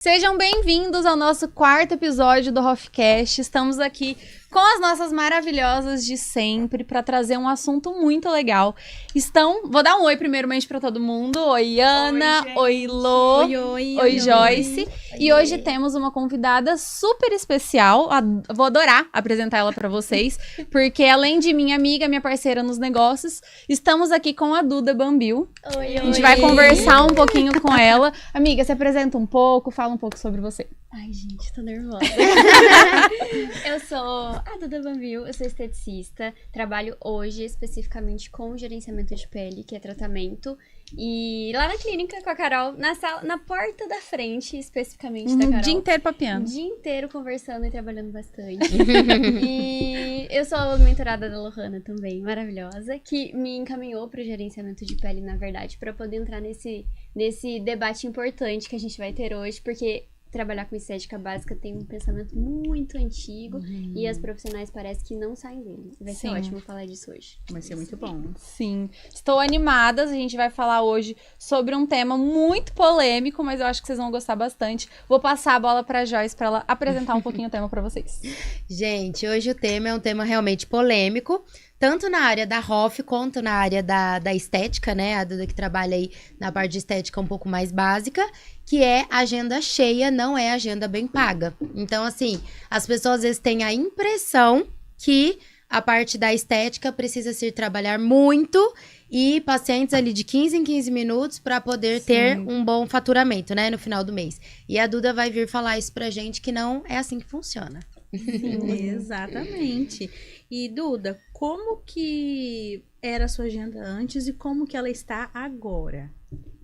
Sejam bem-vindos ao nosso 4º episódio do Hofcast. Estamos aqui com as nossas maravilhosas de sempre para trazer um assunto muito legal. Vou dar um oi primeiramente para todo mundo. Oi, Ana. Oi, Lô. Oi, Joyce. E hoje temos uma convidada super especial. Vou adorar apresentar ela para vocês, porque além de minha amiga, minha parceira nos negócios, estamos aqui com a Duda Bambil. Oi, a gente vai conversar um pouquinho com ela. Amiga, se apresenta um pouco, fala um pouco sobre você. Ai, gente, tô nervosa. Eu sou a Duda Bambil, eu sou esteticista, trabalho hoje especificamente com gerenciamento de pele, que é tratamento, e lá na clínica com a Carol, na sala, na porta da frente, especificamente da Carol. O dia inteiro papiando. O dia inteiro conversando e trabalhando bastante. E eu sou mentorada da Lohana também, maravilhosa, que me encaminhou pro gerenciamento de pele, na verdade, para poder entrar nesse debate importante que a gente vai ter hoje, porque trabalhar com estética básica tem um pensamento muito antigo e as profissionais parece que não saem dele. Vai ser ótimo falar disso hoje. Vai ser muito bom. Sim. Estou animada. A gente vai falar hoje sobre um tema muito polêmico, mas eu acho que vocês vão gostar bastante. Vou passar a bola para a Joyce para ela apresentar um pouquinho o tema para vocês. Gente, hoje o tema é um tema realmente polêmico, tanto na área da Hof quanto na área da estética, né? A Duda que trabalha aí na parte de estética um pouco mais básica, que é agenda cheia, não é agenda bem paga. Então, assim, as pessoas às vezes têm a impressão que a parte da estética precisa se trabalhar muito e pacientes ali de 15 em 15 minutos para poder ter um bom faturamento, né, no final do mês. E a Duda vai vir falar isso pra gente, que não é assim que funciona. Sim, exatamente. E Duda, como que era a sua agenda antes e como que ela está agora?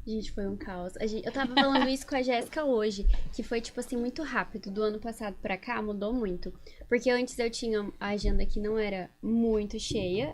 Gente, foi um caos. Eu tava falando isso com a Jéssica hoje, que foi, tipo assim, muito rápido. Do ano passado pra cá, mudou muito. Porque antes eu tinha a agenda que não era muito cheia.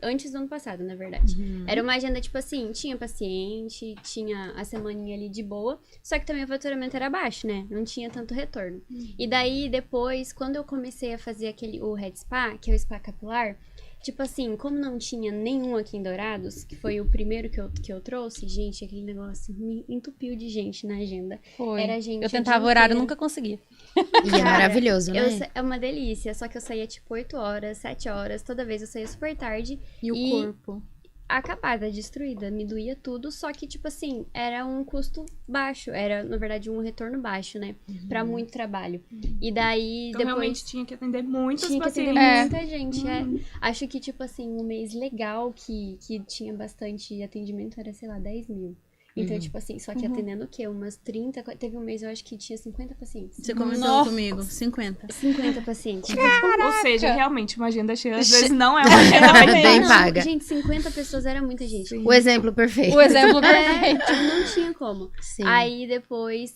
Antes do ano passado, na verdade. Era uma agenda, tipo assim, tinha paciente, tinha a semaninha ali de boa. Só que também o faturamento era baixo, né? Não tinha tanto retorno. E daí, depois, quando eu comecei a fazer o Head Spa, que é o spa capilar, tipo assim, como não tinha nenhum aqui em Dourados, que foi o primeiro que eu trouxe, gente, aquele negócio me entupiu de gente na agenda. Foi. Era gente eu tentava o horário, nunca conseguia. E é maravilhoso, né? É uma delícia, só que eu saía tipo 8 horas, 7 horas, toda vez eu saía super tarde. E o corpo? Acabada, destruída, me doía tudo, só que, tipo assim, era um custo baixo, era, na verdade, um retorno baixo, né, pra muito trabalho. E daí, então, depois... realmente tinha que atender muitos tinha pacientes. Que atender muita gente, Acho que, tipo assim, um mês legal que tinha bastante atendimento era, sei lá, 10 mil. Então, tipo assim, só que atendendo o quê? Umas 30... Teve um mês, eu acho que tinha 50 pacientes. Você comentou comigo, 50. 50 pacientes. Caraca! Ou seja, realmente, uma agenda cheia, às vezes, não é uma agenda bem Não, paga. Gente, 50 pessoas era muita gente. O exemplo perfeito. O exemplo perfeito. Não tinha como. Sim. Aí,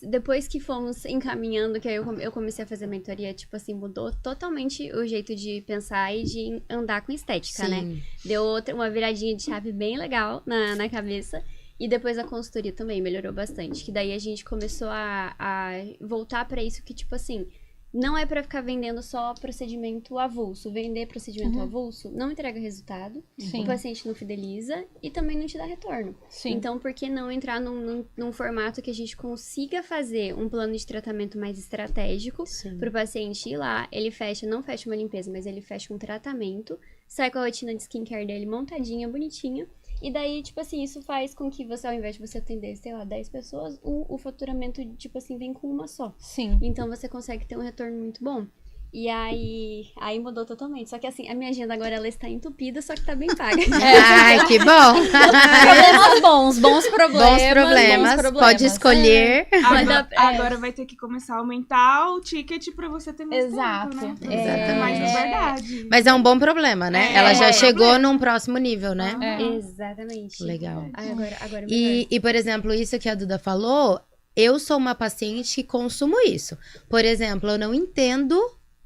depois que fomos encaminhando, que aí eu comecei a fazer mentoria, tipo assim, mudou totalmente o jeito de pensar e de andar com estética, né? Deu uma viradinha de chave bem legal na cabeça. E depois a consultoria também melhorou bastante. Que daí a gente começou a voltar pra isso que, tipo assim, não é pra ficar vendendo só procedimento avulso. Vender procedimento avulso não entrega resultado. Sim. O paciente não fideliza e também não te dá retorno. Sim. Então, por que não entrar num formato que a gente consiga fazer um plano de tratamento mais estratégico pro paciente ir lá, ele não fecha uma limpeza, mas ele fecha um tratamento, sai com a rotina de skincare dele montadinha, bonitinha. E daí, tipo assim, isso faz com que você, ao invés de você atender, sei lá, 10 pessoas, o faturamento, tipo assim, vem com uma só. Sim. Então, você consegue ter um retorno muito bom. E aí mudou totalmente. Só que assim, a minha agenda agora, ela está entupida, só que tá bem paga. Ai, que bom! Bons problemas. Pode escolher. Agora vai ter que começar a aumentar o ticket pra você ter mais Exato. tempo, né? Exatamente. Mais liberdade. Mas é um bom problema, né? Ela já chegou num próximo nível, né? Exatamente. Legal. Agora E, por exemplo, isso que a Duda falou, eu sou uma paciente que consumo isso. Por exemplo, eu não entendo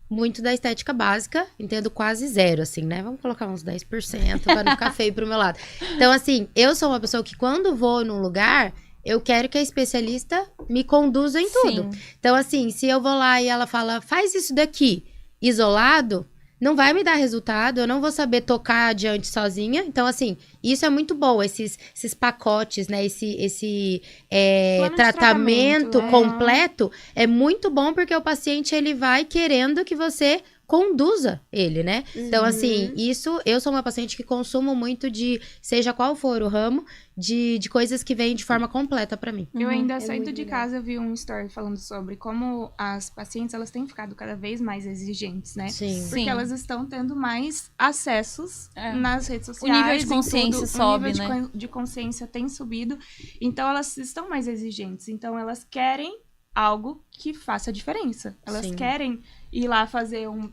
muito da estética básica, entendo quase zero, assim, né? Vamos colocar uns 10% para não ficar feio pro meu lado. Então, assim, eu sou uma pessoa que quando vou num lugar, eu quero que a especialista me conduza em tudo. Então, assim, se eu vou lá e ela fala, faz isso daqui, isolado, não vai me dar resultado, eu não vou saber tocar adiante sozinha. Então, assim, isso é muito bom, esses pacotes, né? Esse Plano de tratamento tratamento, completo é muito bom porque o paciente, ele vai querendo que você conduza ele, né? Então, assim, isso, eu sou uma paciente que consumo muito de, seja qual for o ramo, de coisas que vêm de forma completa pra mim. Eu ainda saindo muito de legal. casa vi um story falando sobre como as pacientes, elas têm ficado cada vez mais exigentes, né? Sim. Porque Sim. elas estão tendo mais acessos É. nas redes O sociais. nível de em consciência tudo. sobe, O nível né? de consciência tem subido. Então, elas estão mais exigentes. Então, elas querem algo que faça diferença. Elas Sim. querem ir lá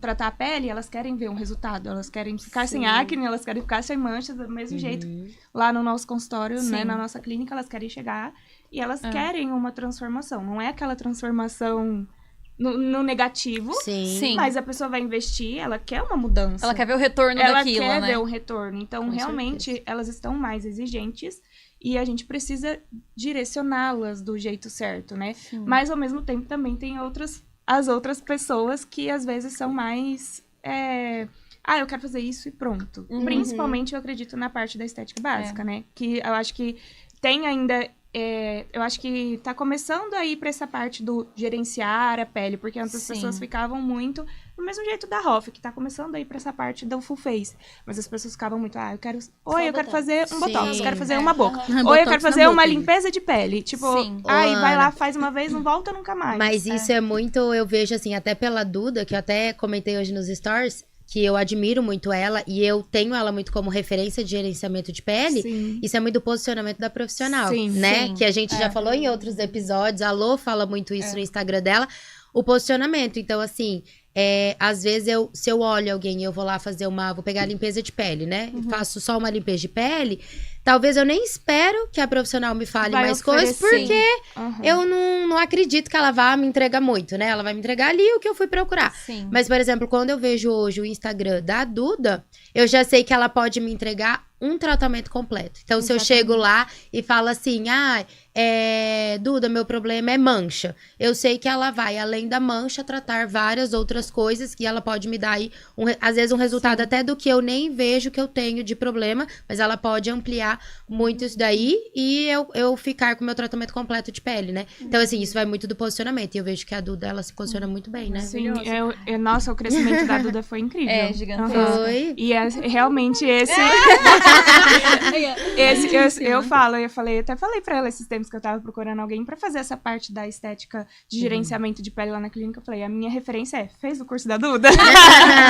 tratar a pele, elas querem ver um resultado. Elas querem ficar sem acne, elas querem ficar sem manchas do mesmo jeito. Lá no nosso consultório, né, Sim. na nossa clínica, elas querem chegar e elas querem uma transformação. Não é aquela transformação no negativo, Sim. Sim. mas a pessoa vai investir, ela quer uma mudança. Ela quer ver o retorno Ela daquilo, quer né? ver um retorno. Então, Com realmente, elas estão mais exigentes e a gente precisa direcioná-las do jeito certo, né? Mas, ao mesmo tempo, também tem as outras pessoas que, às vezes, são mais... eu quero fazer isso e pronto. Principalmente, eu acredito na parte da estética básica, né? Que eu acho que tem ainda... eu acho que tá começando a ir pra essa parte do gerenciar a pele, porque antes as Sim. pessoas ficavam muito do mesmo jeito da Hoff, que tá começando a ir pra essa parte do full face. Mas as pessoas ficavam muito, eu quero botox. fazer um botox, Sim. quero fazer uma boca. Ou eu Botox quero na fazer boca, uma gente. limpeza de pele. Tipo, Sim. vai Ana. lá, faz uma vez, não volta nunca mais. Mas isso é muito, eu vejo assim, até pela Duda, que eu até comentei hoje nos stories, que eu admiro muito ela e eu tenho ela muito como referência de gerenciamento de pele. Sim. Isso é muito do posicionamento da profissional, Sim. né? Sim. Que a gente já falou em outros episódios, a Lô fala muito isso no Instagram dela, o posicionamento. Então, assim, às vezes se eu olho alguém e eu vou lá vou pegar a limpeza de pele, né? Faço só uma limpeza de pele, talvez eu nem espero que a profissional me fale Vai mais coisas, oferecer. porque Aham. eu não acredito que ela vá me entregar muito, né? Ela vai me entregar ali o que eu fui procurar. Sim. Mas, por exemplo, quando eu vejo hoje o Instagram da Duda, eu já sei que ela pode me entregar um tratamento completo. Então, se eu chego lá e falo assim, Duda, meu problema é mancha. Eu sei que ela vai, além da mancha, tratar várias outras coisas que ela pode me dar aí, às vezes, um resultado até do que eu nem vejo que eu tenho de problema, mas ela pode ampliar muito isso daí e eu ficar com o meu tratamento completo de pele, né? Então, assim, isso vai muito do posicionamento. E eu vejo que a Duda, ela se posiciona muito bem, né? Sim, nossa, o crescimento da Duda foi incrível. É, gigantesco. Aham. Foi. E realmente esse... eu até falei pra ela esses tempos que eu tava procurando alguém pra fazer essa parte da estética de gerenciamento de pele lá na clínica. Eu falei, a minha referência fez o curso da Duda.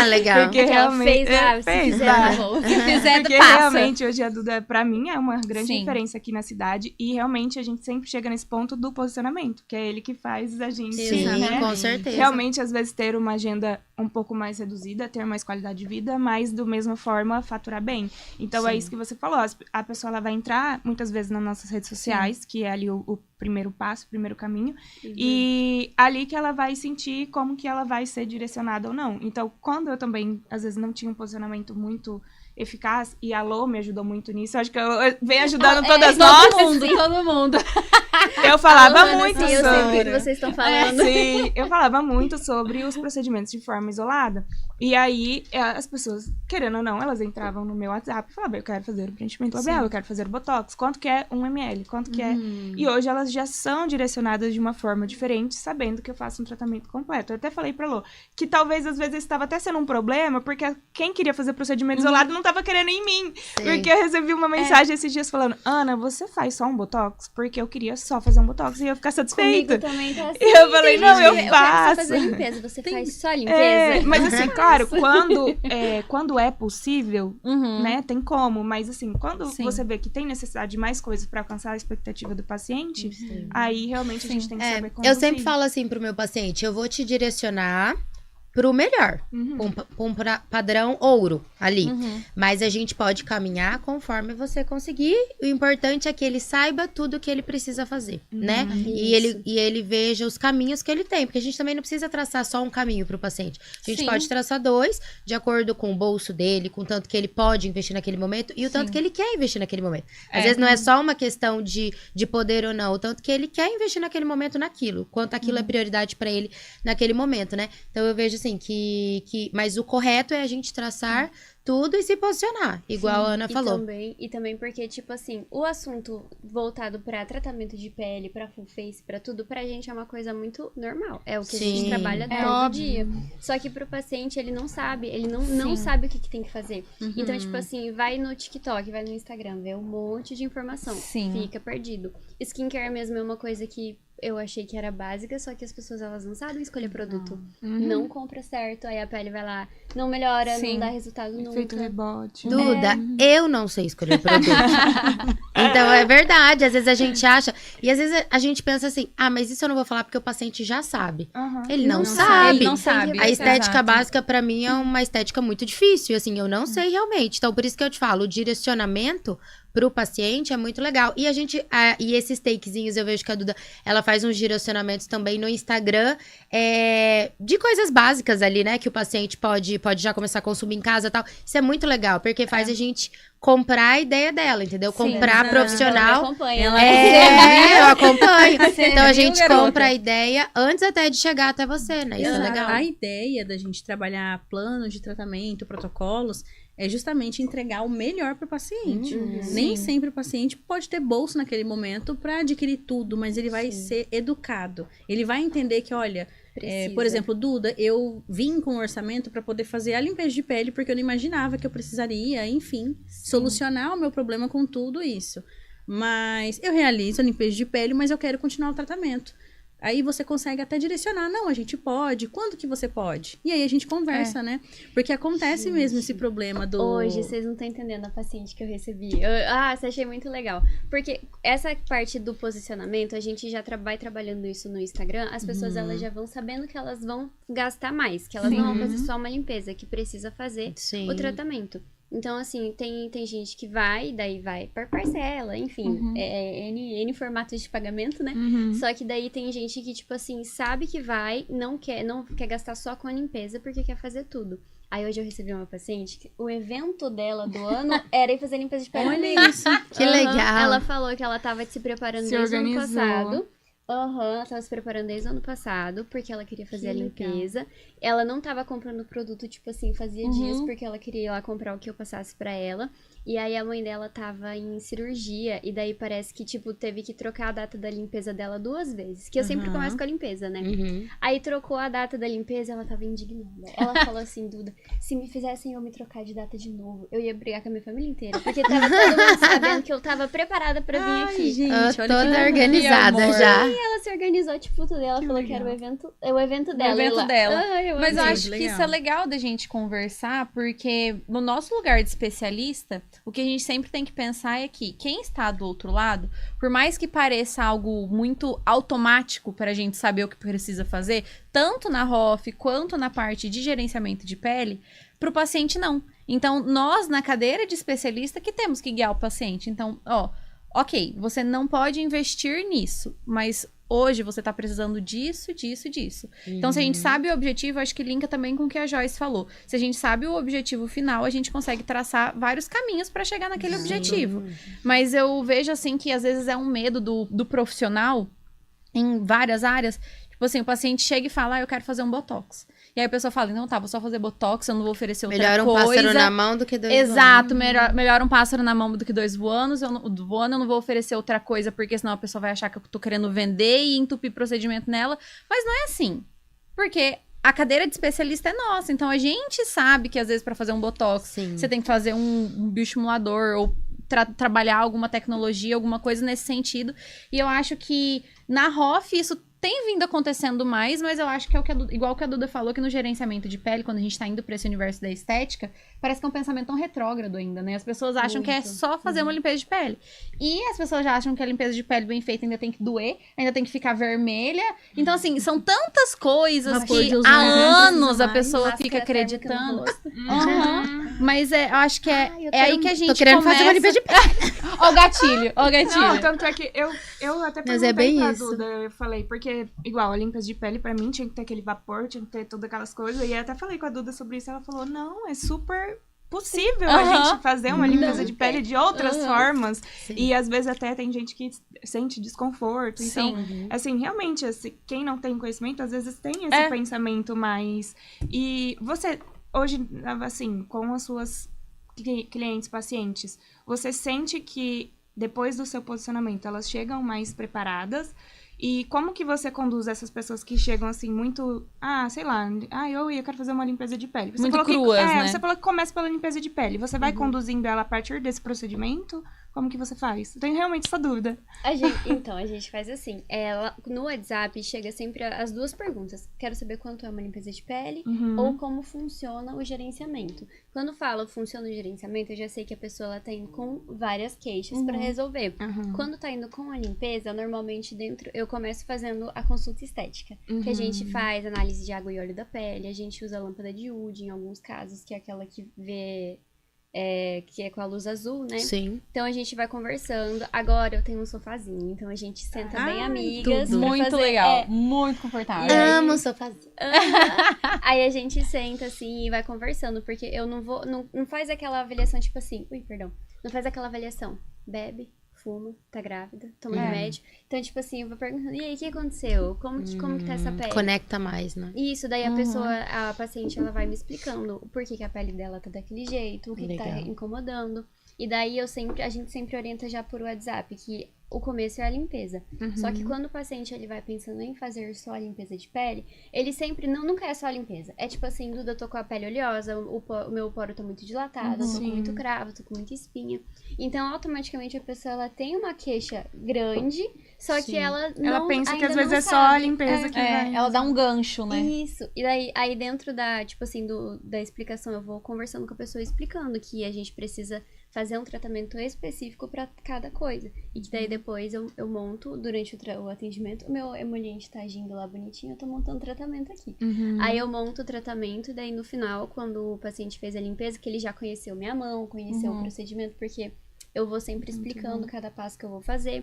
Legal. Porque Aquela realmente... fez, se fizer, vai. tá bom. Se fizer, Porque passa. realmente hoje a Duda, pra mim, é uma grande Sim. referência aqui na cidade. E realmente a gente sempre chega nesse ponto do posicionamento, que é ele que faz a gente, Sim, né? com certeza. Realmente, às vezes, ter uma agenda um pouco mais reduzida, ter mais qualidade de vida, mas, do mesma forma, faturar bem. Então, é isso que você falou. A pessoa ela vai entrar, muitas vezes, nas nossas redes sociais, que é ali o primeiro passo, o primeiro caminho. E ali que ela vai sentir como que ela vai ser direcionada ou não. Então, quando eu também, às vezes, não tinha um posicionamento muito eficaz, e a Lô me ajudou muito nisso, acho que eu venho ajudando todas nós. Todo mundo. Eu falava Ana, muito sim, eu sei o sobre... que vocês estão falando. Sim, eu falava muito sobre os procedimentos de forma isolada. E aí, as pessoas, querendo ou não, elas entravam no meu WhatsApp e falavam, eu quero fazer o preenchimento labial, eu quero fazer o Botox. Quanto que é 1 ml? Quanto que é... E hoje elas já são direcionadas de uma forma diferente, sabendo que eu faço um tratamento completo. Eu até falei pra Lô que talvez, às vezes, estava até sendo um problema, porque quem queria fazer procedimento isolado não estava querendo em mim. Porque eu recebi uma mensagem esses dias falando, Ana, você faz só um Botox? Porque eu queria só fazer um Botox e eu ia ficar satisfeita. Comigo também tá assim. E eu falei, não, eu quero faço. só fazer limpeza. Você faz só limpeza? Mas assim, claro, quando é possível, né, tem como. Mas assim, quando Sim. você vê que tem necessidade de mais coisas pra alcançar a expectativa do paciente, aí realmente a gente tem que saber como. Eu sempre falo assim pro meu paciente, eu vou te direcionar pro melhor, um padrão ouro ali. Mas a gente pode caminhar conforme você conseguir. O importante é que ele saiba tudo que ele precisa fazer, né? E ele veja os caminhos que ele tem. Porque a gente também não precisa traçar só um caminho pro paciente. A gente Sim. pode traçar 2, de acordo com o bolso dele, com o tanto que ele pode investir naquele momento e o tanto que ele quer investir naquele momento. Às vezes não é só uma questão de poder ou não, o tanto que ele quer investir naquele momento naquilo. Quanto aquilo é prioridade pra ele naquele momento, né? Então eu vejo assim, mas o correto é a gente traçar tudo e se posicionar, igual a Ana falou. E também porque, tipo assim, o assunto voltado pra tratamento de pele, pra full face, pra tudo, pra gente é uma coisa muito normal. É o que a gente trabalha todo dia. Só que pro paciente, ele não sabe. Ele não sabe o que tem que fazer. Então, tipo assim, vai no TikTok, vai no Instagram, vê um monte de informação. Fica perdido. Skincare mesmo é uma coisa que eu achei que era básica, só que as pessoas, elas não sabem escolher produto. Não compra certo, aí a pele vai lá, não melhora, não dá resultado nunca. Efeito rebote. Duda, eu não sei escolher produto. Então, é verdade. Às vezes a gente acha... E às vezes a gente pensa assim, mas isso eu não vou falar porque o paciente já sabe. Ele não sabe. Ele não sabe. A estética básica, pra mim, é uma estética muito difícil. Assim, eu não sei realmente. Então, por isso que eu te falo, o direcionamento pro paciente é muito legal. E e esses takezinhos, eu vejo que a Duda, ela faz uns direcionamentos também no Instagram, de coisas básicas ali, né? Que o paciente pode já começar a consumir em casa e tal. Isso é muito legal, porque faz a gente comprar a ideia dela, entendeu? Comprar profissional. Eu acompanho. Então a gente compra a ideia antes até de chegar até você, né? Isso é legal. A ideia da gente trabalhar planos de tratamento, protocolos, é justamente entregar o melhor para o paciente. Nem sempre o paciente pode ter bolso naquele momento para adquirir tudo, mas ele vai ser educado. Ele vai entender que, olha, por exemplo, Duda, eu vim com um orçamento para poder fazer a limpeza de pele porque eu não imaginava que eu precisaria, enfim, solucionar o meu problema com tudo isso. Mas eu realizo a limpeza de pele, mas eu quero continuar o tratamento. Aí você consegue até direcionar, não, a gente pode, quando que você pode? E aí a gente conversa, né? Porque acontece mesmo esse problema do... Hoje, vocês não estão entendendo a paciente que eu recebi. Você achei muito legal. Porque essa parte do posicionamento, a gente já vai trabalhando isso no Instagram, as pessoas elas já vão sabendo que elas vão gastar mais, que elas não vão fazer só uma limpeza, que precisa fazer o tratamento. Então, assim, tem gente que daí vai por parcela, enfim, N formatos de pagamento, né? Só que daí tem gente que, tipo assim, sabe que não quer gastar só com a limpeza porque quer fazer tudo. Aí hoje eu recebi uma paciente que o evento dela do ano era ir fazer limpeza de pele. Olha isso, que legal. Ela falou que ela tava se preparando desde o ano passado. Ela tava se preparando desde o ano passado, porque ela queria fazer a limpeza. Ela não tava comprando produto, tipo assim, fazia dias, porque ela queria ir lá comprar o que eu passasse pra ela. E aí a mãe dela tava em cirurgia, e daí parece que, tipo, teve que trocar a data da limpeza dela 2 vezes. Que eu sempre começo com a limpeza, né? Aí trocou a data da limpeza, ela tava indignada. Ela falou assim, Duda, se me fizessem eu me trocar de data de novo, eu ia brigar com a minha família inteira. Porque tava todo mundo sabendo que eu tava preparada pra vir aqui. Gente, toda organizada já. E ela se organizou, tipo, tudo. Ela falou que era o evento dela. O evento dela. Mas eu amei. acho que isso é legal da gente conversar, porque no nosso lugar de especialista, o que a gente sempre tem que pensar é que quem está do outro lado, por mais que pareça algo muito automático para a gente saber o que precisa fazer, tanto na ROF quanto na parte de gerenciamento de pele, para o paciente não. Então, nós, na cadeira de especialista, que temos que guiar o paciente. Então, ok, você não pode investir nisso, mas hoje você tá precisando disso, disso, disso. Então, se a gente sabe o objetivo, acho que linka também com o que a Joyce falou. Se a gente sabe o objetivo final, a gente consegue traçar vários caminhos para chegar naquele objetivo. Mas eu vejo, assim, que às vezes é um medo do profissional em várias áreas. Tipo assim, o paciente chega e fala, eu quero fazer um botox. E aí a pessoa fala, não, vou só fazer botox, eu não vou oferecer outra coisa. Melhor um pássaro na mão do que 2 voando. Exato, melhor um pássaro na mão do que 2 voando. Eu não vou oferecer outra coisa, porque senão a pessoa vai achar que eu tô querendo vender e entupir procedimento nela. Mas não é assim. Porque a cadeira de especialista é nossa. Então a gente sabe que às vezes pra fazer um botox, você tem que fazer um bioestimulador ou trabalhar alguma tecnologia, alguma coisa nesse sentido. E eu acho que na ROF isso tem vindo acontecendo mais, mas eu acho que é igual que a Duda falou, que no gerenciamento de pele, quando a gente tá indo pra esse universo da estética, parece que é um pensamento tão retrógrado ainda, né? As pessoas acham que é só fazer uma limpeza de pele. E as pessoas já acham que a limpeza de pele bem feita ainda tem que doer, ainda tem que ficar vermelha. Então, assim, são tantas coisas que há anos a pessoa fica acreditando. Mas eu acho que é aí que a gente tô querendo fazer uma limpeza de pele. Ó o gatilho, Não, tanto é que eu até perguntei pra Duda, eu falei, porque igual, a limpeza de pele pra mim tinha que ter aquele vapor, tinha que ter todas aquelas coisas. E eu até falei com a Duda sobre isso, ela falou, não, é super possível Aham. a gente fazer uma limpeza de pele de outras formas. Sim. E às vezes até tem gente que sente desconforto. Então, Sim. assim, realmente, quem não tem conhecimento, às vezes tem esse pensamento mais... E você, hoje, assim, com as suas clientes, pacientes, você sente que depois do seu posicionamento, elas chegam mais preparadas? E como que você conduz essas pessoas que chegam assim muito... sei lá, eu quero fazer uma limpeza de pele. Você Muito falou cruas, né? Você falou que começa pela limpeza de pele. Você vai conduzindo ela a partir desse procedimento? Como que você faz? Eu tenho realmente essa dúvida. A gente faz assim. No WhatsApp chega sempre as duas perguntas. Quero saber quanto é uma limpeza de pele ou como funciona o gerenciamento. Quando fala funciona o gerenciamento, eu já sei que a pessoa ela tá indo com várias queixas pra resolver. Quando tá indo com a limpeza, normalmente eu começo fazendo a consulta estética. Que a gente faz análise de água e óleo da pele, a gente usa a lâmpada de Wood em alguns casos, que é aquela que vê... que é com a luz azul, né? Sim. Então a gente vai conversando. Agora eu tenho um sofazinho, então a gente senta bem amigas. tudo. pra Muito fazer- legal. Muito confortável. Amo o sofazinho. Aí a gente senta assim e vai conversando, porque eu não vou. Não faz aquela avaliação, tipo assim. Ui, perdão. Não faz aquela avaliação. Bebe, fuma, tá grávida, toma remédio. Então, tipo assim, eu vou perguntando, e aí, o que aconteceu? Como que tá essa pele? Conecta mais, né? Isso, daí a paciente, ela vai me explicando o porquê que a pele dela tá daquele jeito, o que tá Legal. incomodando. E daí a gente sempre orienta já por WhatsApp, que o começo é a limpeza. Só que quando o paciente ele vai pensando em fazer só a limpeza de pele, ele sempre nunca é só a limpeza. É tipo assim, Duda, eu tô com a pele oleosa, o meu poro tá muito dilatado, eu tô com muito cravo, tô com muita espinha. Então, automaticamente a pessoa ela tem uma queixa grande, só que ela não Ela pensa que às ainda vezes não é só a sabe. limpeza que vai... Ela dá um gancho, né? Isso. E daí, aí dentro da, tipo assim, da explicação, eu vou conversando com a pessoa explicando que a gente precisa fazer um tratamento específico pra cada coisa. E que daí depois eu monto, durante o atendimento, o meu emoliente tá agindo lá bonitinho, eu tô montando tratamento aqui. Aí eu monto o tratamento e daí no final, quando o paciente fez a limpeza, que ele já conheceu minha mão, conheceu o procedimento, porque... Eu vou sempre explicando cada passo que eu vou fazer.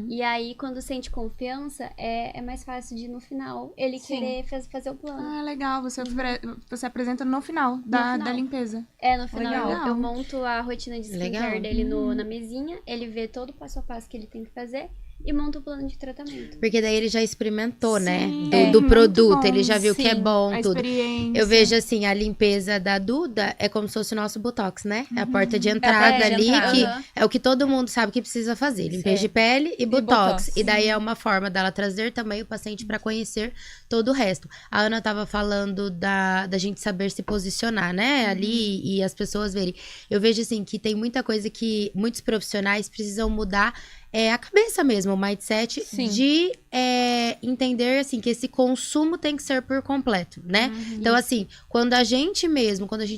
E aí, quando sente confiança, é mais fácil de, no final, ele querer fazer o plano. Legal. Você apresenta no final da limpeza. No final Legal. eu monto a rotina de skincare Legal. dele na mesinha, ele vê todo o passo a passo que ele tem que fazer e monta o plano de tratamento. Porque daí ele já experimentou, né? Sim, Do muito produto, bom. ele já viu que é Sim, bom, A tudo. experiência. Eu vejo assim, a limpeza da Duda é como se fosse o nosso Botox, né? É a porta de entrada porta de ali, entrada. que é o que todo mundo sabe que precisa fazer. Limpeza Certo. de pele e Botox. Botox. E daí é uma forma dela trazer também o paciente pra conhecer todo o resto. A Ana tava falando da gente saber se posicionar, né? Ali e as pessoas verem. Eu vejo assim, que tem muita coisa que muitos profissionais precisam mudar. A cabeça mesmo, o mindset Sim. de entender, assim, que esse consumo tem que ser por completo, né? Então, assim, quando a gente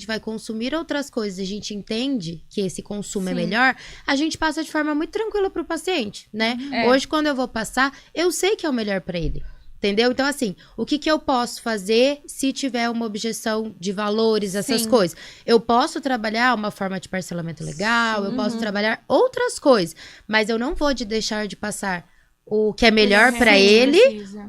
vai consumir outras coisas, a gente entende que esse consumo é melhor, a gente passa de forma muito tranquila pro paciente, né? Hoje, quando eu vou passar, eu sei que é o melhor pra ele. Entendeu? Então, assim, o que eu posso fazer se tiver uma objeção de valores, essas Sim. coisas? Eu posso trabalhar uma forma de parcelamento legal, eu posso trabalhar outras coisas, mas eu não vou deixar de passar o que é melhor pra ele,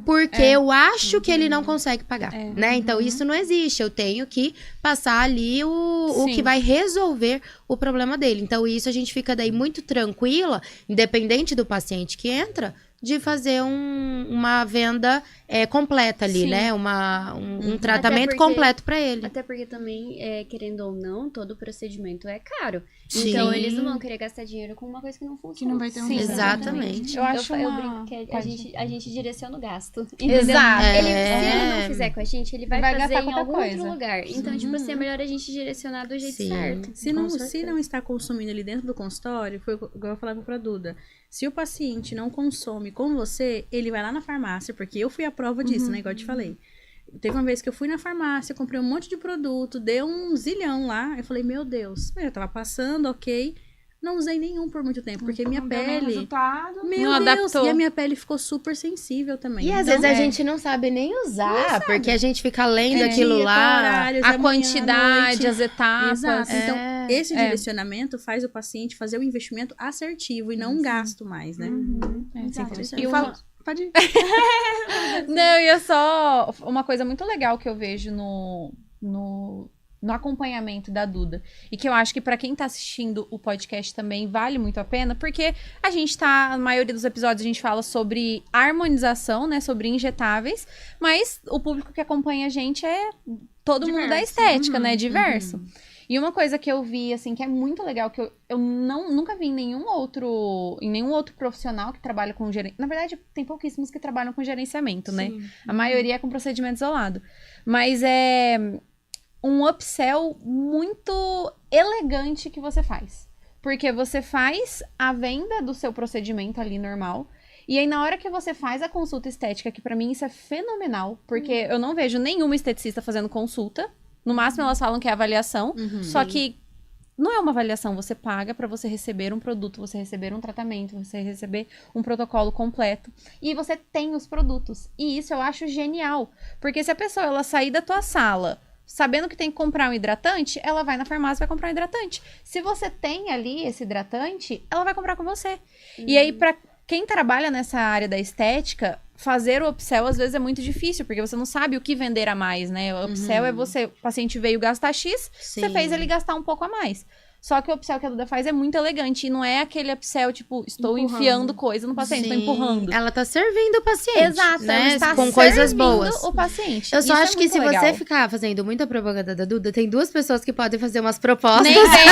porque eu acho que ele não consegue pagar, né? Então, isso não existe. Eu tenho que passar ali o Sim. que vai resolver o problema dele. Então, isso a gente fica daí muito tranquila, independente do paciente que entra, de fazer uma venda completa ali, Sim. né? Um tratamento Até porque- completo pra ele. Até porque também, querendo ou não, todo procedimento é caro. Sim. Então, eles não vão querer gastar dinheiro com uma coisa que não funciona. Que não vai ter um Sim, resultado. Exatamente. Eu acho eu uma... brinco que Pode. a gente direciona o gasto. Exato. Se ele não fizer com a gente, ele vai Vai fazer gastar em qualquer algum coisa. outro lugar. Então, tipo assim, é melhor a gente direcionar do jeito Sim. certo. Se não está consumindo ali dentro do consultório, foi igual eu falava pra Duda. Se o paciente não consome com você, ele vai lá na farmácia, porque eu fui a prova disso, né? Igual eu te falei. Teve uma vez que eu fui na farmácia, comprei um monte de produto, deu um zilhão lá. Eu falei, meu Deus, eu tava passando, ok. Não usei nenhum por muito tempo, porque minha Não deu nenhum pele... resultado. Meu Não Deus, adaptou. e a minha pele ficou super sensível também. E às Então, vezes a gente não sabe nem usar, porque a gente fica lendo aquilo dia, lá. horários, A amanhã, à quantidade, noite. as etapas. Exato. Então, esse É. direcionamento faz o paciente fazer o investimento assertivo e não um gasto mais, né? Exato. interessante. E pode ir. Não, e é só uma coisa muito legal que eu vejo no acompanhamento da Duda. E que eu acho que pra quem tá assistindo o podcast também vale muito a pena, porque a gente tá, na maioria dos episódios a gente fala sobre harmonização, né, sobre injetáveis, mas o público que acompanha a gente é todo mundo da estética, né, diverso. E uma coisa que eu vi, assim, que é muito legal, que eu nunca vi em nenhum outro profissional que trabalha com gerenciamento. Na verdade, tem pouquíssimos que trabalham com gerenciamento, né? A maioria é com procedimento isolado. Mas é um upsell muito elegante que você faz. Porque você faz a venda do seu procedimento ali normal. E aí, na hora que você faz a consulta estética, que pra mim isso é fenomenal, porque eu não vejo nenhuma esteticista fazendo consulta. No máximo, elas falam que é avaliação. Só que não é uma avaliação. Você paga pra você receber um produto, você receber um tratamento, você receber um protocolo completo. E você tem os produtos. E isso eu acho genial. Porque se a pessoa ela sair da tua sala sabendo que tem que comprar um hidratante, ela vai na farmácia e vai comprar um hidratante. Se você tem ali esse hidratante, ela vai comprar com você. E aí, pra quem trabalha nessa área da estética, fazer o upsell às vezes é muito difícil, porque você não sabe o que vender a mais, né? O upsell é você, o paciente veio gastar X, você fez ele gastar um pouco a mais. Só que o upsell que a Duda faz é muito elegante. E não é aquele upsell, tipo, estou enfiando coisa no paciente, estou empurrando. Ela tá servindo o paciente. Exato, né? ela está com coisas boas. o paciente. Eu só Isso acho é que muito se legal. você ficar fazendo muita propaganda da Duda, tem duas pessoas que podem fazer umas propostas. Nem vem.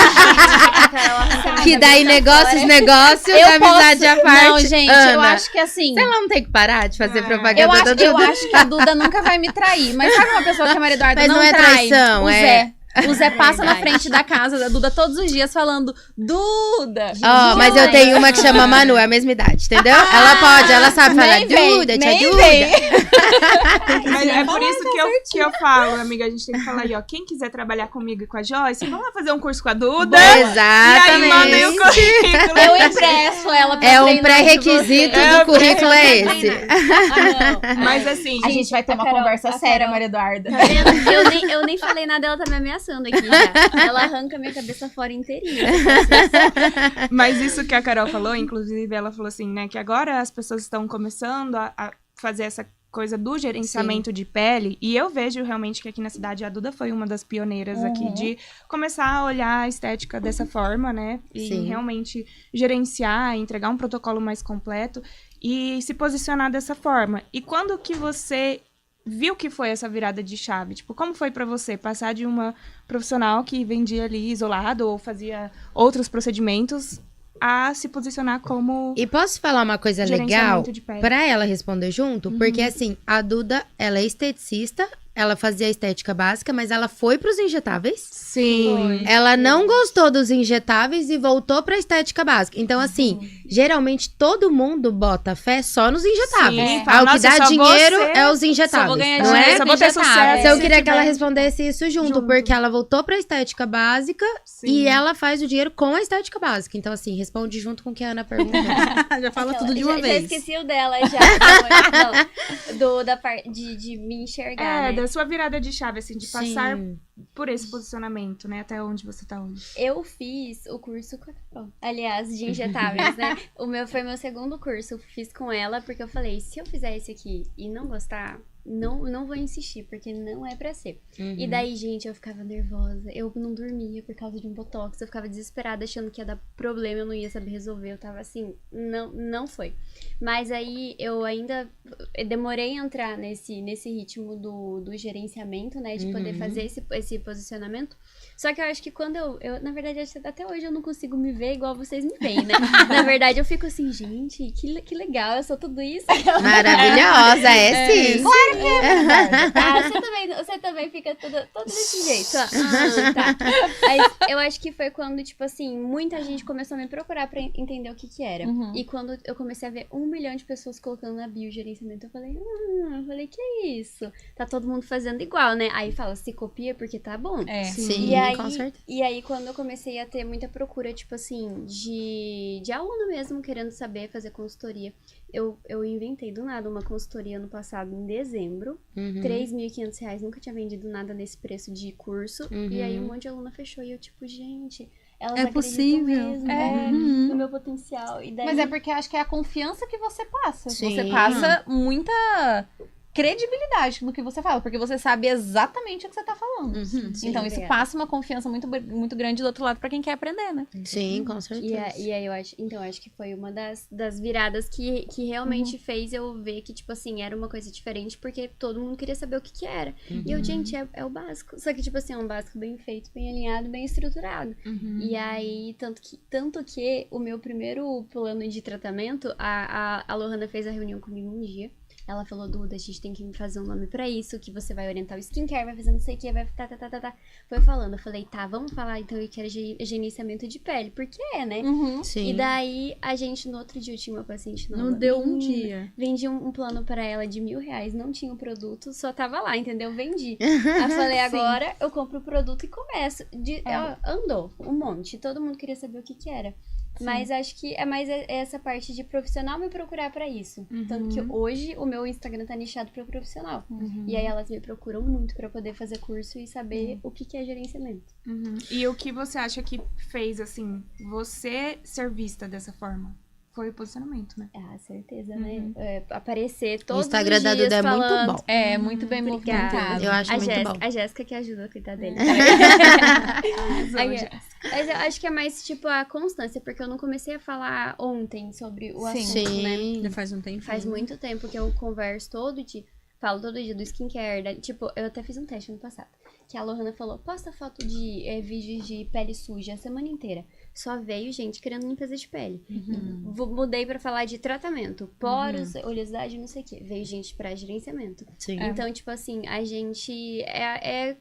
Que daí negócios, amizade à parte. Não, gente, Ana, eu acho que assim... Ela não tem que parar de fazer propaganda Eu da Duda. acho que a Duda nunca vai me trair. Mas sabe uma pessoa que a Maria Eduarda Mas não é trai? traição, O é... Zé. O Zé passa na frente da casa da Duda todos os dias falando Duda. Ó, mas eu tenho uma que chama Manu, é a mesma idade, entendeu? Ela pode, ela sabe falar Duda, tia Duda. Mas é por isso que eu falo, amiga, a gente tem que falar aí, ó. Quem quiser trabalhar comigo e com a Joyce, vamos lá fazer um curso com a Duda. Exatamente. E aí mandem o currículo. Eu impresso ela pra É um treinar pré-requisito de você. do currículo é esse. Mas assim, A gente vai ter uma conversa séria, Maria Eduarda. Tá vendo? Eu nem falei nada, ela tá me ameaçando aqui já. Ela arranca minha cabeça fora inteirinha. Mas isso que a Carol falou, inclusive, ela falou assim, né, que agora as pessoas estão começando a fazer essa coisa do gerenciamento de pele, e eu vejo realmente que aqui na cidade a Duda foi uma das pioneiras aqui de começar a olhar a estética dessa forma, né, e realmente gerenciar, entregar um protocolo mais completo e se posicionar dessa forma. E quando que você viu que foi essa virada de chave? Tipo, como foi pra você passar de uma profissional que vendia ali isolado ou fazia outros procedimentos a se posicionar como E posso falar uma coisa legal gerenciamento de pele? pra ela responder junto? Porque assim, a Duda, ela é esteticista, ela fazia estética básica, mas ela foi pros injetáveis. Sim. Ela não gostou dos injetáveis e voltou pra estética básica. Então, assim, geralmente todo mundo bota fé só nos injetáveis. Sim, Ah, o que nossa, dá só dinheiro você- é os Só vou injetáveis, ganhar não dinheiro é? Só com vou ter injetável. sucesso. Então eu se queria que ela tiver respondesse isso junto, porque ela voltou pra estética básica e ela faz o dinheiro com a estética básica. Então, assim, responde junto com o que a Ana perguntou. Já fala tudo de já, uma já vez. esqueci o dela já. Da parte de me enxergar, né? da sua virada de chave, assim, de passar Sim. por esse posicionamento, né, até onde você tá hoje. Eu fiz o curso com a Carol, aliás, de injetáveis, né? Foi meu segundo curso, eu fiz com ela, porque eu falei, se eu fizer esse aqui e não gostar, não vou insistir, porque não é pra ser. E daí, gente, eu ficava nervosa, eu não dormia por causa de um botox, eu ficava desesperada, achando que ia dar problema, eu não ia saber resolver, eu tava assim, não foi. Mas aí, eu demorei a entrar nesse ritmo do gerenciamento, né, de poder fazer esse posicionamento. Só que eu acho que quando eu na verdade, até hoje eu não consigo me ver igual vocês me veem, né? Na verdade, eu fico assim, gente, que legal, eu sou tudo isso. Maravilhosa, sim. Claro que é. Você também fica todo desse jeito. Ó. Tá. Aí, eu acho que foi quando, tipo assim, muita gente começou a me procurar pra entender o que era. E quando eu comecei a ver 1 milhão de pessoas colocando na bio gerenciamento, eu falei, que é isso? Tá todo mundo fazendo igual, né? Aí fala, se copia porque tá bom. Sim, com certeza. E aí, quando eu comecei a ter muita procura, tipo assim, de aluno mesmo, querendo saber fazer consultoria, eu inventei do nada uma consultoria ano passado, em dezembro. R$3.500, nunca tinha vendido nada nesse preço de curso. E aí, um monte de aluna fechou. E eu, tipo, gente, elas É acreditam possível. mesmo no meu potencial. E daí... Mas é porque acho que é a confiança que você passa. Sim. Você passa muita credibilidade no que você fala, porque você sabe exatamente o que você tá falando. Então, isso obrigada. passa uma confiança muito, muito grande do outro lado pra quem quer aprender, né? Sim, com certeza. E aí eu acho que foi uma das viradas que realmente fez eu ver que, tipo assim, era uma coisa diferente, porque todo mundo queria saber o que era. E eu, gente, é o básico. Só que, tipo assim, é um básico bem feito, bem alinhado, bem estruturado. E aí, tanto que o meu primeiro plano de tratamento, a Lohana fez a reunião comigo um dia. Ela falou, Duda, a gente tem que fazer um nome pra isso, que você vai orientar o skincare, vai fazer não sei o que, vai tá. Foi falando, eu falei, tá, vamos falar então que era gerenciamento de pele, porque né? Sim. E daí, a gente, no outro dia, eu tinha uma paciente nova. Não deu um dia. Vendi um plano pra ela de R$1.000, não tinha o produto, só tava lá, entendeu? Vendi. Aí falei, agora eu compro o produto e começo. Andou um monte, todo mundo queria saber o que era. Mas acho que é mais essa parte de profissional me procurar pra isso. Tanto que hoje o meu Instagram tá nichado pra profissional. E aí elas me procuram muito pra poder fazer curso e saber o que é gerenciamento. E o que você acha que fez, assim, você ser vista dessa forma? Foi o posicionamento, né? Ah, certeza, né? Aparecer todos O Instagram os da dias Duda é falando. muito bom. É, muito bem Obrigada. movimentado. Eu acho muito bom. A Jéssica que ajuda a cuidar dele. Jéssica. Mas eu acho que é mais, tipo, a constância, porque eu não comecei a falar ontem sobre o assunto, né? Sim. Já faz um tempo. Faz muito tempo que eu converso todo dia, falo todo dia do skincare, tipo, eu até fiz um teste ano passado, que a Lohana falou, posta foto de vídeos de pele suja a semana inteira. Só veio gente querendo limpeza de pele. Mudei pra falar de tratamento, poros, oleosidade, não sei o que. Veio gente pra gerenciamento. Sim. Então, tipo assim, a gente é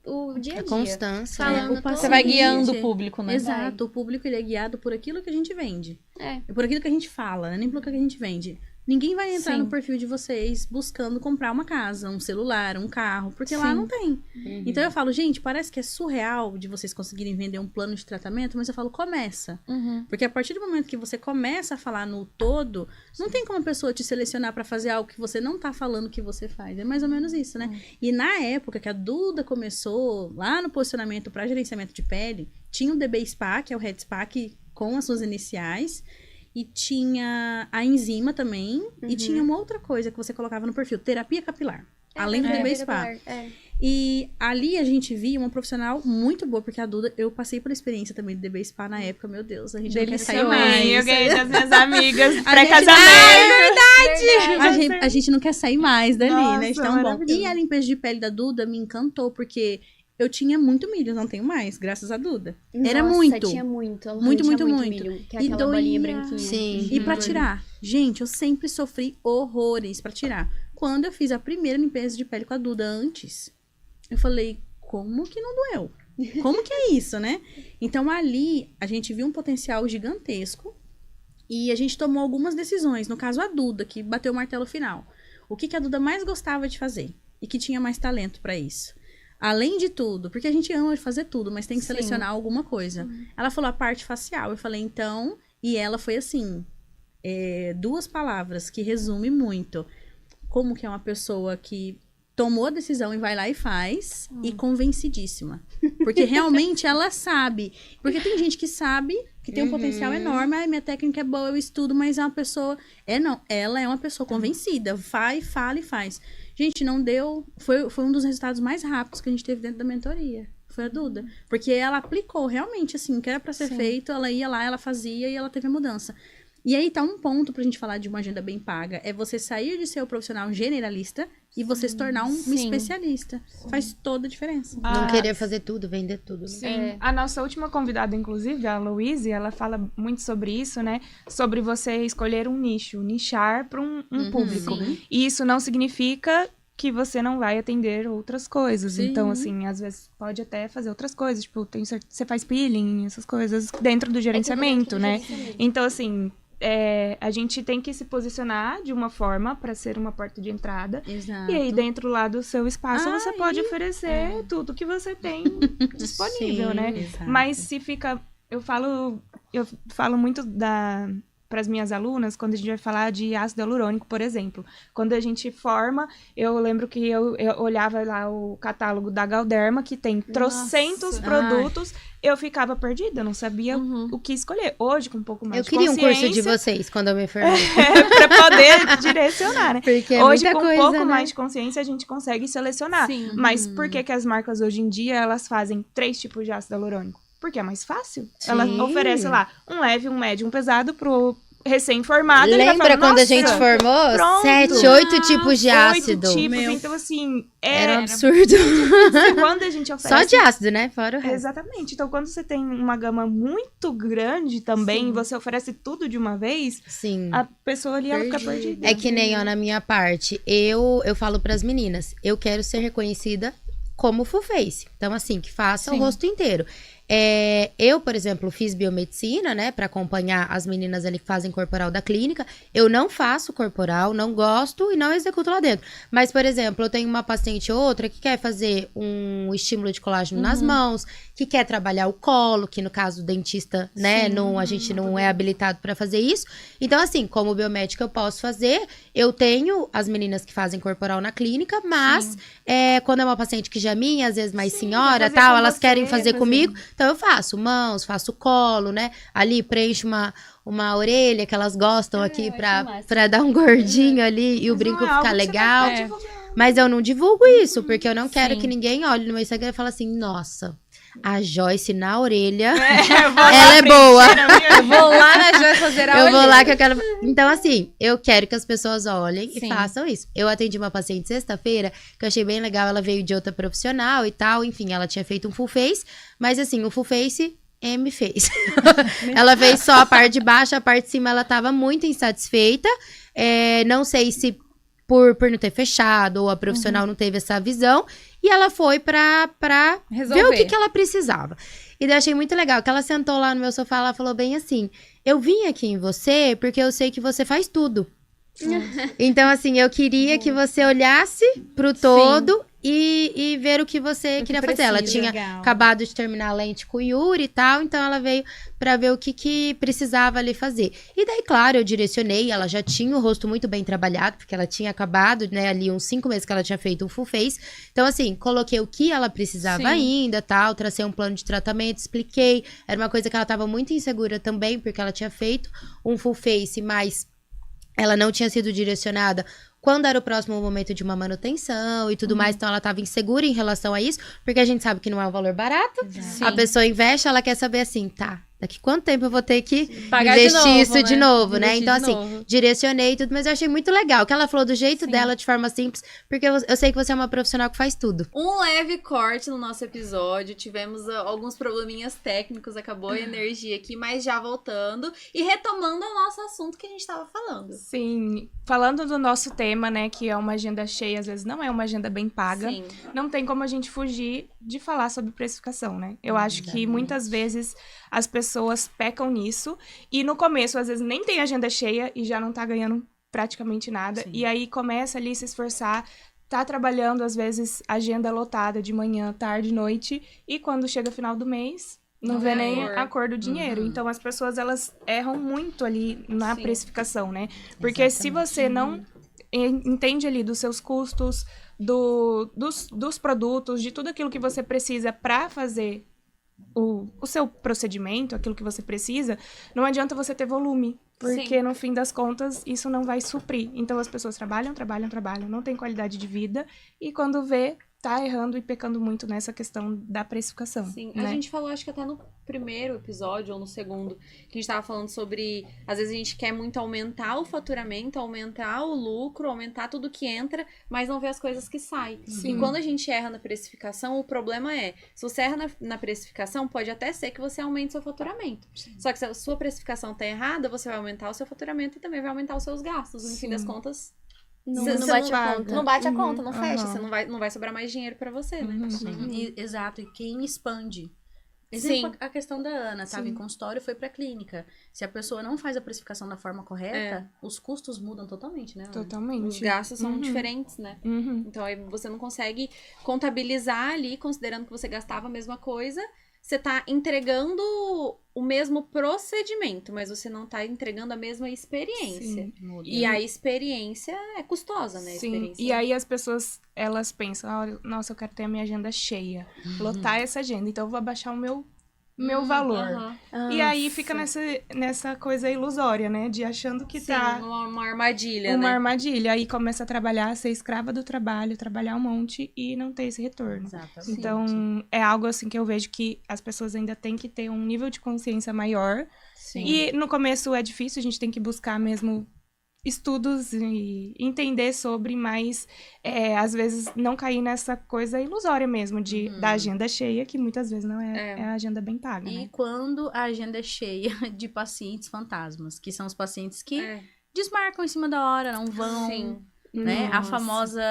o dia a A dia. constância. Falando né? todo Você vai dia. guiando o público, né? Exato, o público ele é guiado por aquilo que a gente vende. É. Por aquilo que a gente fala, né? Nem pelo que a gente vende. Ninguém vai entrar Sim. no perfil de vocês buscando comprar uma casa, um celular, um carro, porque lá Sim. não tem. Então eu falo, gente, parece que é surreal de vocês conseguirem vender um plano de tratamento, mas eu falo, começa. Porque a partir do momento que você começa a falar no todo, não tem como a pessoa te selecionar pra fazer algo que você não tá falando que você faz. É mais ou menos isso, né? E na época que a Duda começou, lá no posicionamento pra gerenciamento de pele, tinha o DB Spa, que é o Red Spa, com as suas iniciais. E tinha a enzima também. E tinha uma outra coisa que você colocava no perfil. Terapia capilar. Além do DB Spa. E ali a gente via uma profissional muito boa. Porque a Duda, eu passei por experiência também do DB Spa na época. Meu Deus, a gente não quer sair Delicioso. mais. Eu ganhei das minhas amigas A pré-casamento. A gente não quer sair mais dali, Nossa, né? De tão bom. maravilhoso. E a limpeza de pele da Duda me encantou. Porque eu tinha muito milho. Não tenho mais, graças a Duda. Era Nossa, muito. tinha muito. A Lohana Muito, tinha muito, milho, que é E aquela bolinha doía. branquinha. Sim. E pra tirar? Gente, eu sempre sofri horrores pra tirar. Quando eu fiz a primeira limpeza de pele com a Duda antes, eu falei, como que não doeu? Como que é isso, né? Então ali, a gente viu um potencial gigantesco e a gente tomou algumas decisões. No caso, a Duda, que bateu o martelo final. O que a Duda mais gostava de fazer e que tinha mais talento pra isso? Além de tudo, porque a gente ama fazer tudo, mas tem que selecionar alguma coisa. Ela falou a parte facial. Eu falei, então... E ela foi assim, 2 palavras que resume muito. Como que é uma pessoa que tomou a decisão e vai lá e faz, e convencidíssima. Porque realmente ela sabe. Porque tem gente que sabe, que tem um potencial enorme. Ai, minha técnica é boa, eu estudo, mas é uma pessoa... ela é uma pessoa convencida. Vai, fala e faz. Gente, não deu... Foi um dos resultados mais rápidos que a gente teve dentro da mentoria. Foi a Duda. Porque ela aplicou realmente, assim, o que era pra ser feito, ela ia lá, ela fazia e ela teve a mudança. E aí tá um ponto pra gente falar de uma agenda bem paga. É você sair de ser o profissional generalista e você se tornar um especialista. Faz toda a diferença. Não querer fazer tudo, vender tudo. Né? Sim. A nossa última convidada, inclusive, a Louise, ela fala muito sobre isso, né? Sobre você escolher um nicho, nichar para um público. Sim. E isso não significa que você não vai atender outras coisas. Sim. Então, assim, às vezes pode até fazer outras coisas. Tipo, você faz peeling, essas coisas dentro do gerenciamento, né? Então, assim... a gente tem que se posicionar de uma forma para ser uma porta de entrada. Exato. E aí, dentro lá do seu espaço, você pode oferecer tudo que você tem disponível, Sim, né? exato. Mas se fica... Eu falo muito as minhas alunas, quando a gente vai falar de ácido hialurônico, por exemplo. Quando a gente forma, eu lembro que eu olhava lá o catálogo da Galderma, que tem trocentos produtos, eu ficava perdida, eu não sabia o que escolher. Hoje, com um pouco mais de consciência... Eu queria um curso de vocês quando eu me formei. Pra poder direcionar, né? Porque é hoje, muita com coisa, um pouco né? mais de consciência, a gente consegue selecionar. Sim. Mas por que as marcas hoje em dia, elas fazem 3 tipos de ácido hialurônico? Porque é mais fácil. Ela oferece lá um leve, um médio, um pesado pro recém-formado. Lembra quando a gente formou? pronto. 7, 8 tipos de 8 ácido. tipos, então assim... Era um absurdo. Quando a gente oferece... Só de ácido, né? Fora o resto. Exatamente. Então, quando você tem uma gama muito grande também, e você oferece tudo de uma vez, Sim. a pessoa ali, ela fica perdida. É que nem, ó, na minha parte, eu falo pras meninas, eu quero ser reconhecida como full face. Então, assim, que faça o rosto inteiro. Eu, por exemplo, fiz biomedicina, né, pra acompanhar as meninas ali que fazem corporal da clínica. Eu não faço corporal, não gosto e não executo lá dentro. Mas, por exemplo, eu tenho uma paciente ou outra que quer fazer um estímulo de colágeno nas mãos, que quer trabalhar o colo, que no caso o dentista, né, a gente não é habilitado pra fazer isso. Então, assim, como biomédica eu posso fazer, eu tenho as meninas que fazem corporal na clínica, mas quando é uma paciente que já é minha, às vezes mais senhora, tal, elas querem fazer comigo. Então, eu faço mãos, faço colo, né? Ali, preencho uma orelha que elas gostam aqui pra dar um gordinho ali e o brinco ficar legal. Mas eu não divulgo isso, porque eu não quero que ninguém olhe no meu Instagram e fale assim, nossa... A Joyce na orelha, ela é boa. Eu vou lá na Joyce fazer a Eu orelha. vou lá que eu quero... Então, assim, eu quero que as pessoas olhem e façam isso. Eu atendi uma paciente sexta-feira, que eu achei bem legal. Ela veio de outra profissional e tal. Enfim, ela tinha feito um full face. Mas, assim, o full face... me fez. Ela fez só a parte de baixo, a parte de cima ela tava muito insatisfeita. Não sei se por não ter fechado ou a profissional não teve essa visão. E ela foi pra ver o que ela precisava. E daí eu achei muito legal que ela sentou lá no meu sofá, ela falou bem assim, eu vim aqui em você porque eu sei que você faz tudo. Então, assim, eu queria que você olhasse pro todo e ver o que você queria fazer. Ela tinha acabado de terminar a lente com o Yuri e tal, então ela veio pra ver o que precisava ali fazer. E daí, claro, eu direcionei, ela já tinha o rosto muito bem trabalhado, porque ela tinha acabado, né, ali uns 5 meses que ela tinha feito um full face. Então, assim, coloquei o que ela precisava ainda, tal, tracei um plano de tratamento, expliquei. Era uma coisa que ela tava muito insegura também, porque ela tinha feito um full face, mas ela não tinha sido direcionada quando era o próximo momento de uma manutenção e tudo mais. Então, ela estava insegura em relação a isso, porque a gente sabe que não é um valor barato. A pessoa investe, ela quer saber assim, tá, daqui quanto tempo eu vou ter que investir isso de novo, né? Então, assim, direcionei tudo, mas eu achei muito legal que ela falou do jeito dela, de forma simples, porque eu sei que você é uma profissional que faz tudo. Um leve corte no nosso episódio, tivemos alguns probleminhas técnicos, acabou a energia aqui, mas já voltando e retomando o nosso assunto que a gente tava falando. Sim, falando do nosso tema, né, que é uma agenda cheia, às vezes não é uma agenda bem paga, não tem como a gente fugir de falar sobre precificação, né? Eu acho que muitas vezes as pessoas pecam nisso e no começo, às vezes, nem tem agenda cheia e já não tá ganhando praticamente nada. E aí começa ali se esforçar, tá trabalhando, às vezes, agenda lotada de manhã, tarde, noite, e quando chega final do mês, não vê nem a cor do dinheiro. Então, as pessoas, elas erram muito ali na precificação, né? Porque se você não entende ali dos seus custos, dos produtos, de tudo aquilo que você precisa para fazer o seu procedimento, aquilo que você precisa, não adianta você ter volume, porque no fim das contas isso não vai suprir. Então as pessoas trabalham, não tem qualidade de vida e quando vê, tá errando e pecando muito nessa questão da precificação. Sim, né? A gente falou, acho que até no primeiro episódio ou no segundo, que a gente tava falando sobre, às vezes a gente quer muito aumentar o faturamento, aumentar o lucro, aumentar tudo que entra, mas não vê as coisas que saem. E quando a gente erra na precificação, o problema é, se você erra na precificação, pode até ser que você aumente seu faturamento. Só que se a sua precificação tá errada, você vai aumentar o seu faturamento e também vai aumentar os seus gastos. No fim das contas, não bate a conta. Não bate a conta, não fecha. Você não vai sobrar mais dinheiro pra você, né? Exato, e quem expande. Exemplo, a questão da Ana, estava em consultório e foi pra clínica. Se a pessoa não faz a precificação da forma correta, os custos mudam totalmente, né, Ana? Totalmente. Os gastos são diferentes, né? Então aí você não consegue contabilizar ali, considerando que você gastava a mesma coisa, você tá entregando o mesmo procedimento, mas você não tá entregando a mesma experiência. Sim. E a experiência é custosa, né? A Sim, experiência. e aí as pessoas, elas pensam, nossa, eu quero ter a minha agenda cheia, lotar essa agenda, então eu vou abaixar o meu valor. Aham. E aí fica nessa coisa ilusória, né, de achando que Sim, tá uma armadilha, uma né? armadilha. Aí começa a trabalhar, ser escrava do trabalho, trabalhar um monte e não ter esse retorno. Exatamente. Então, é algo assim que eu vejo que as pessoas ainda têm que ter um nível de consciência maior. Sim. E no começo é difícil, a gente tem que buscar mesmo estudos e entender sobre, mas às vezes não cair nessa coisa ilusória mesmo da agenda cheia, que muitas vezes não é a agenda bem paga, E né? quando a agenda é cheia de pacientes fantasmas, que são os pacientes que desmarcam em cima da hora, não vão, Sim. né? A Nossa. famosa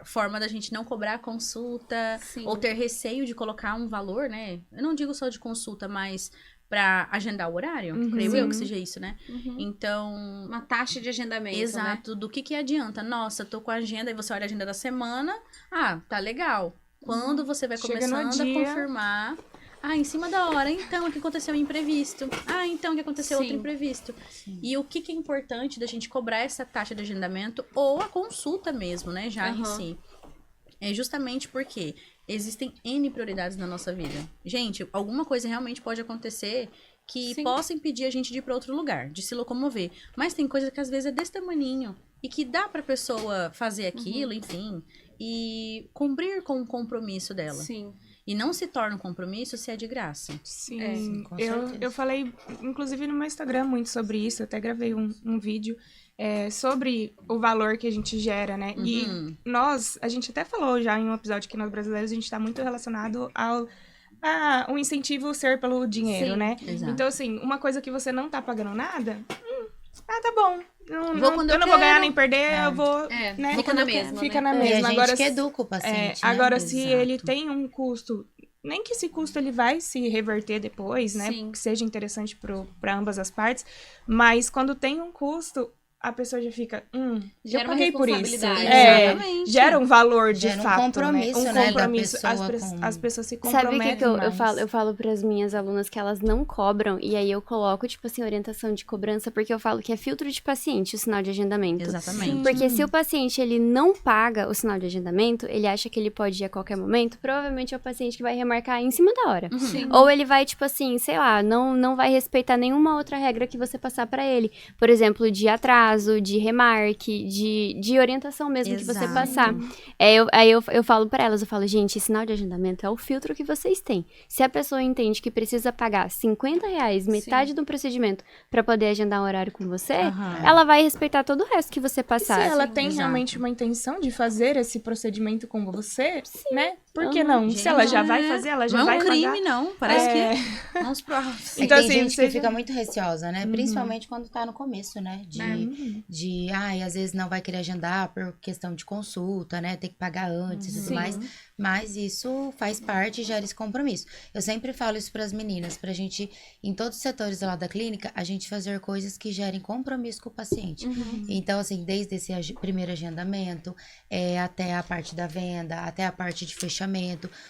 forma da gente não cobrar consulta, Sim. ou ter receio de colocar um valor, né? Eu não digo só de consulta, mas pra agendar o horário, creio eu que seja isso, né? Então, Uma taxa de agendamento, né? exato, do que adianta? Nossa, tô com a agenda, e você olha a agenda da semana, tá legal. Quando você vai Chega no começando a dia. confirmar, em cima da hora, então, o que aconteceu um imprevisto. Então, o que aconteceu outro Sim. imprevisto. E o que é importante da gente cobrar essa taxa de agendamento ou a consulta mesmo, né, já em si. É justamente porque existem N prioridades na nossa vida. Gente, alguma coisa realmente pode acontecer que Sim. possa impedir a gente de ir para outro lugar, de se locomover. Mas tem coisa que às vezes é desse tamaninho e que dá pra pessoa fazer aquilo, enfim, e cumprir com o compromisso dela. Sim. E não se torna um compromisso se é de graça. Sim, com certeza. eu falei, inclusive, no meu Instagram muito sobre isso. Eu até gravei um vídeo sobre o valor que a gente gera, né? E a gente até falou já em um episódio que nós brasileiros, a gente tá muito relacionado ao o incentivo ser pelo dinheiro, Sim, né? exato. Então, assim, uma coisa que você não tá pagando nada, tá bom. Vou quando eu não vou ganhar quero. nem perder, eu vou, né? Fica na mesma, Fica né? na E a mesma. gente Agora, que educa o paciente, né? agora, se Exato. ele tem um custo, nem que esse custo ele vai se reverter depois, né? Sim. Que seja interessante para ambas as partes. Mas quando tem um custo, a pessoa já fica, Gera eu uma paguei por isso. responsabilidade. Exatamente. Gera um valor de Gera um fato, compromisso, né? Um né, da compromisso. pessoa com- As pessoas se Sabe o comprometem que eu mais. falo? Eu falo pras minhas alunas que elas não cobram, e aí eu coloco, tipo assim, orientação de cobrança, porque eu falo que é filtro de paciente o sinal de agendamento. Exatamente. Porque se o paciente, ele não paga o sinal de agendamento, ele acha que ele pode ir a qualquer momento, provavelmente é o paciente que vai remarcar em cima da hora. Sim. Ou ele vai, tipo assim, sei lá, não vai respeitar nenhuma outra regra que você passar pra ele. Por exemplo, de atraso, de remarque, de orientação mesmo que você Exato. passar. Eu falo pra elas, eu falo, gente, sinal de agendamento é o filtro que vocês têm. Se a pessoa entende que precisa pagar R$50, metade do procedimento, pra poder agendar um horário com você, ela vai respeitar todo o resto que você E passar. se ela tem exato. realmente uma intenção de fazer esse procedimento com você, né? Por que Aham. não? Gente, se ela já não vai é- fazer, ela já não vai é um crime, pagar. não. Parece É. que vamos pro... Então, tem assim, gente que seja- fica muito receosa, né? Principalmente quando tá no começo, né? Às vezes não vai querer agendar por questão de consulta, né? Tem que pagar antes e tudo mais. Mas isso faz parte e gera esse compromisso. Eu sempre falo isso pras meninas, pra gente, em todos os setores lá da clínica, a gente fazer coisas que gerem compromisso com o paciente. Então, assim, desde esse primeiro agendamento, até a parte da venda, até a parte de fechamento.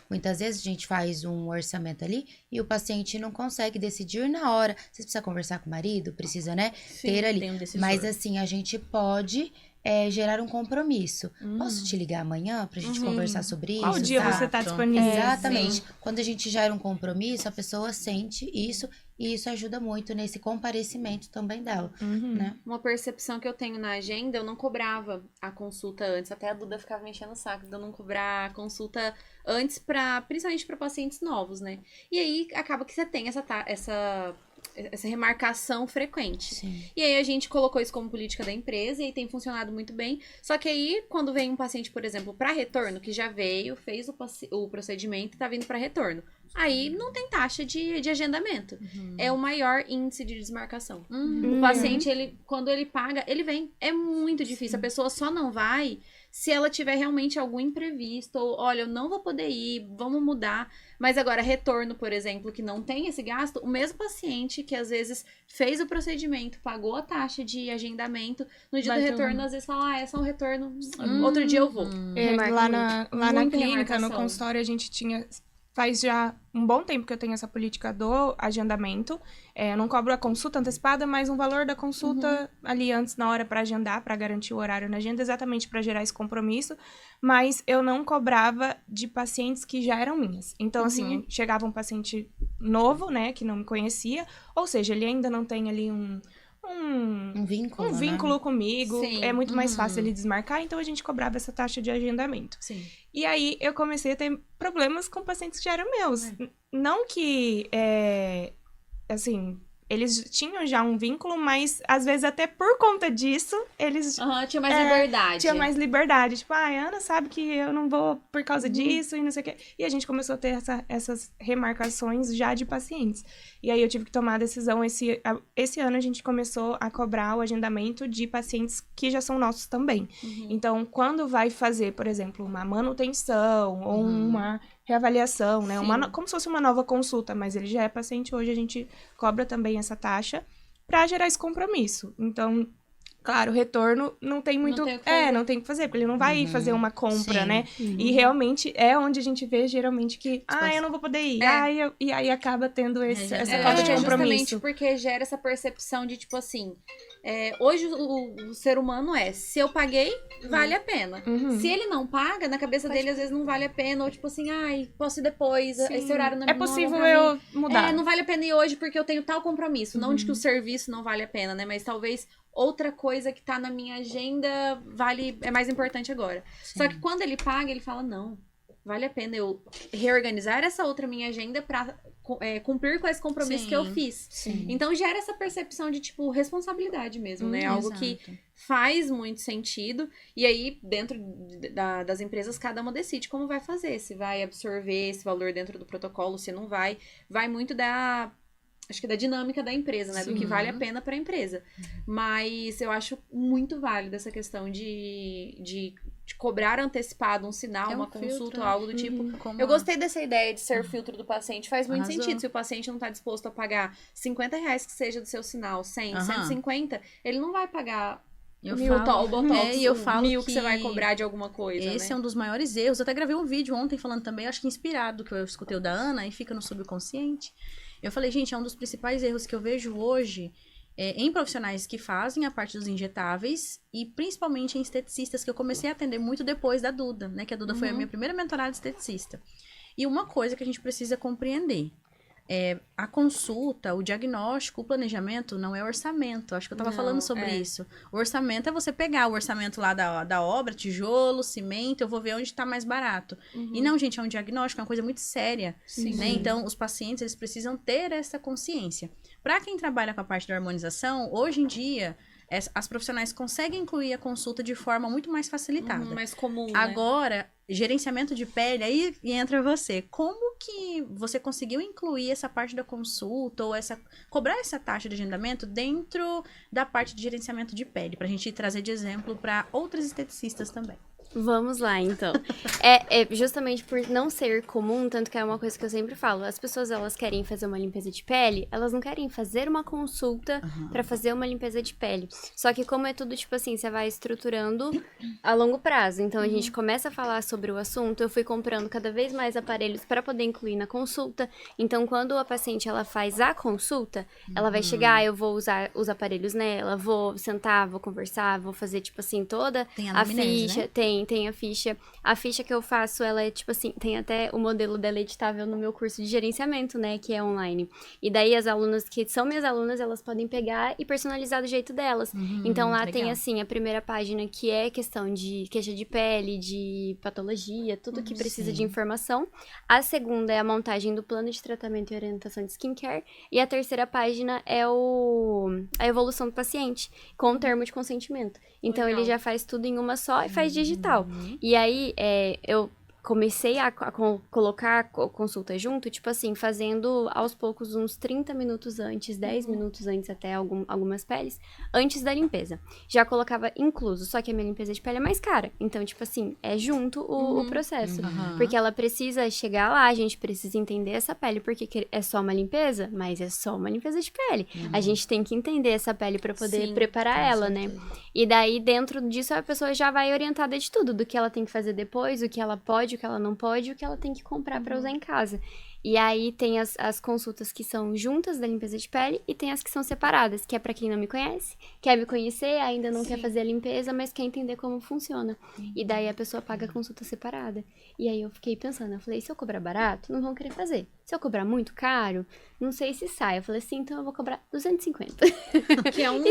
Muitas vezes a gente faz um orçamento ali e o paciente não consegue decidir na hora. Você precisa conversar com o marido, precisa, né? ter ali. tem um decisor. Mas assim, a gente pode gerar um compromisso. Posso te ligar amanhã pra gente conversar sobre isso? Qual dia você tá Exato. disponível? Exatamente. Quando a gente gera um compromisso, a pessoa sente isso e isso ajuda muito nesse comparecimento também dela, né? Uma percepção que eu tenho na agenda, eu não cobrava a consulta antes. Até a Duda ficava me enchendo o saco de eu não cobrar a consulta antes, principalmente para pacientes novos, né? E aí acaba que você tem essa remarcação frequente. Sim. E aí a gente colocou isso como política da empresa e tem funcionado muito bem. Só que aí, quando vem um paciente, por exemplo, para retorno, que já veio, fez o procedimento e tá vindo para retorno, aí não tem taxa de agendamento. É o maior índice de desmarcação. O paciente, quando ele paga, ele vem. É muito difícil. A pessoa só não vai se ela tiver realmente algum imprevisto. Ou, olha, eu não vou poder ir, vamos mudar. Mas agora, retorno, por exemplo, que não tem esse gasto, o mesmo paciente que às vezes fez o procedimento, pagou a taxa de agendamento, no dia Vai do ter retorno, às vezes fala, é só um retorno, outro dia eu vou. Lá na Muita clínica, no remarcação. consultório, a gente tinha faz já um bom tempo que eu tenho essa política do agendamento. Eu não cobro a consulta antecipada, mas um valor da consulta ali antes, na hora, para agendar, para garantir o horário na agenda, exatamente para gerar esse compromisso. Mas eu não cobrava de pacientes que já eram minhas. Então, assim, chegava um paciente novo, né, que não me conhecia, ou seja, ele ainda não tem ali um vínculo, vínculo comigo. Sim. É muito mais fácil ele desmarcar, então a gente cobrava essa taxa de agendamento. Sim. E aí eu comecei a ter problemas com pacientes que já eram meus. Não que, assim, eles tinham já um vínculo, mas às vezes até por conta disso, eles Tinha mais liberdade. tinha mais liberdade. Tipo, a Ana sabe que eu não vou por causa disso e não sei o quê. E a gente começou a ter essas remarcações já de pacientes. E aí eu tive que tomar a decisão. Esse ano a gente começou a cobrar o agendamento de pacientes que já são nossos também. Então, quando vai fazer, por exemplo, uma manutenção ou uma reavaliação, né? Como se fosse uma nova consulta, mas ele já é paciente hoje, a gente cobra também essa taxa para gerar esse compromisso. Então, claro, o retorno não tem muito... Não tem o que fazer, porque ele não vai fazer uma compra, né? E realmente é onde a gente vê, geralmente, que... eu não vou poder ir. E aí acaba tendo essa falta de compromisso. Justamente porque gera essa percepção de, tipo assim... hoje o ser humano se eu paguei, vale a pena. Se ele não paga, na cabeça dele, às vezes, não vale a pena. Ou tipo assim, posso ir depois, esse horário não é possível eu mudar. Não vale a pena ir hoje porque eu tenho tal compromisso. Não de que o serviço não vale a pena, né? Mas talvez... outra coisa que tá na minha agenda é mais importante agora. Só que quando ele paga, ele fala, não, vale a pena eu reorganizar essa outra minha agenda pra cumprir com esse compromisso que eu fiz. Então gera essa percepção de, tipo, responsabilidade mesmo, né? Algo que faz muito sentido. E aí, dentro das empresas, cada uma decide como vai fazer. Se vai absorver esse valor dentro do protocolo, se não vai. Vai muito acho que da dinâmica da empresa, né? Do que vale a pena para a empresa. Mas eu acho muito válido essa questão de cobrar antecipado um sinal, uma consulta ou algo do tipo. Eu gostei dessa ideia de ser filtro do paciente. Faz muito sentido. Se o paciente não está disposto a pagar R$50 que seja do seu sinal, 100, 150, ele não vai pagar... Eu falo mil que você vai cobrar de alguma coisa, esse é um dos maiores erros. Eu até gravei um vídeo ontem falando também, acho que inspirado, que eu escutei o da Ana, e fica no subconsciente. Eu falei, gente, é um dos principais erros que eu vejo hoje em profissionais que fazem a parte dos injetáveis e principalmente em esteticistas, que eu comecei a atender muito depois da Duda, né? Que a Duda foi a minha primeira mentorada de esteticista. E uma coisa que a gente precisa compreender... a consulta, o diagnóstico, o planejamento não é orçamento. Acho que eu tava falando sobre isso. O orçamento é você pegar o orçamento lá da obra, tijolo, cimento, eu vou ver onde tá mais barato. E não, gente, é um diagnóstico, é uma coisa muito séria. Né? Então, os pacientes, eles precisam ter essa consciência. Para quem trabalha com a parte da harmonização, hoje em dia... as profissionais conseguem incluir a consulta de forma muito mais facilitada. Mais comum, Agora, gerenciamento de pele, aí entra você. Como que você conseguiu incluir essa parte da consulta ou cobrar essa taxa de agendamento dentro da parte de gerenciamento de pele? Pra gente trazer de exemplo para outras esteticistas também. Vamos lá, então. Justamente por não ser comum, tanto que é uma coisa que eu sempre falo, as pessoas, elas querem fazer uma limpeza de pele, elas não querem fazer uma consulta pra fazer uma limpeza de pele. Só que como é tudo, tipo assim, você vai estruturando a longo prazo. Então, a gente começa a falar sobre o assunto, eu fui comprando cada vez mais aparelhos pra poder incluir na consulta. Então, quando a paciente, ela faz a consulta, ela vai chegar, eu vou usar os aparelhos nela, vou sentar, vou conversar, vou fazer, tipo assim, toda a ficha, né? Tem a ficha. A ficha que eu faço, ela é tipo assim, tem até o modelo dela editável no meu curso de gerenciamento, né, que é online. E daí as alunas que são minhas alunas, elas podem pegar e personalizar do jeito delas. Então lá tem assim, a primeira página que é questão de queixa de pele, de patologia, tudo que precisa de informação. A segunda é a montagem do plano de tratamento e orientação de skincare. E a terceira página é a evolução do paciente, com o termo de consentimento. Então ele já faz tudo em uma só e faz digital. E aí, eu comecei a colocar a consulta junto, tipo assim, fazendo aos poucos uns 30 minutos antes, 10 minutos antes até algumas peles, antes da limpeza. Já colocava incluso, só que a minha limpeza de pele é mais cara. Então, tipo assim, é junto o processo. Porque ela precisa chegar lá, a gente precisa entender essa pele, porque é só uma limpeza, mas é só uma limpeza de pele. A gente tem que entender essa pele pra poder preparar ela, né? E daí, dentro disso, a pessoa já vai orientada de tudo, do que ela tem que fazer depois, o que ela pode pode, o que ela não pode, o que ela tem que comprar pra usar em casa. E aí tem as consultas que são juntas da limpeza de pele e tem as que são separadas, que é pra quem não me conhece, quer me conhecer, ainda não quer fazer a limpeza, mas quer entender como funciona. E daí a pessoa paga a consulta separada. E aí eu fiquei pensando, eu falei, se eu cobrar barato, não vão querer fazer. Se eu cobrar muito caro, não sei se sai. Eu falei assim, então eu vou cobrar 250. Que é um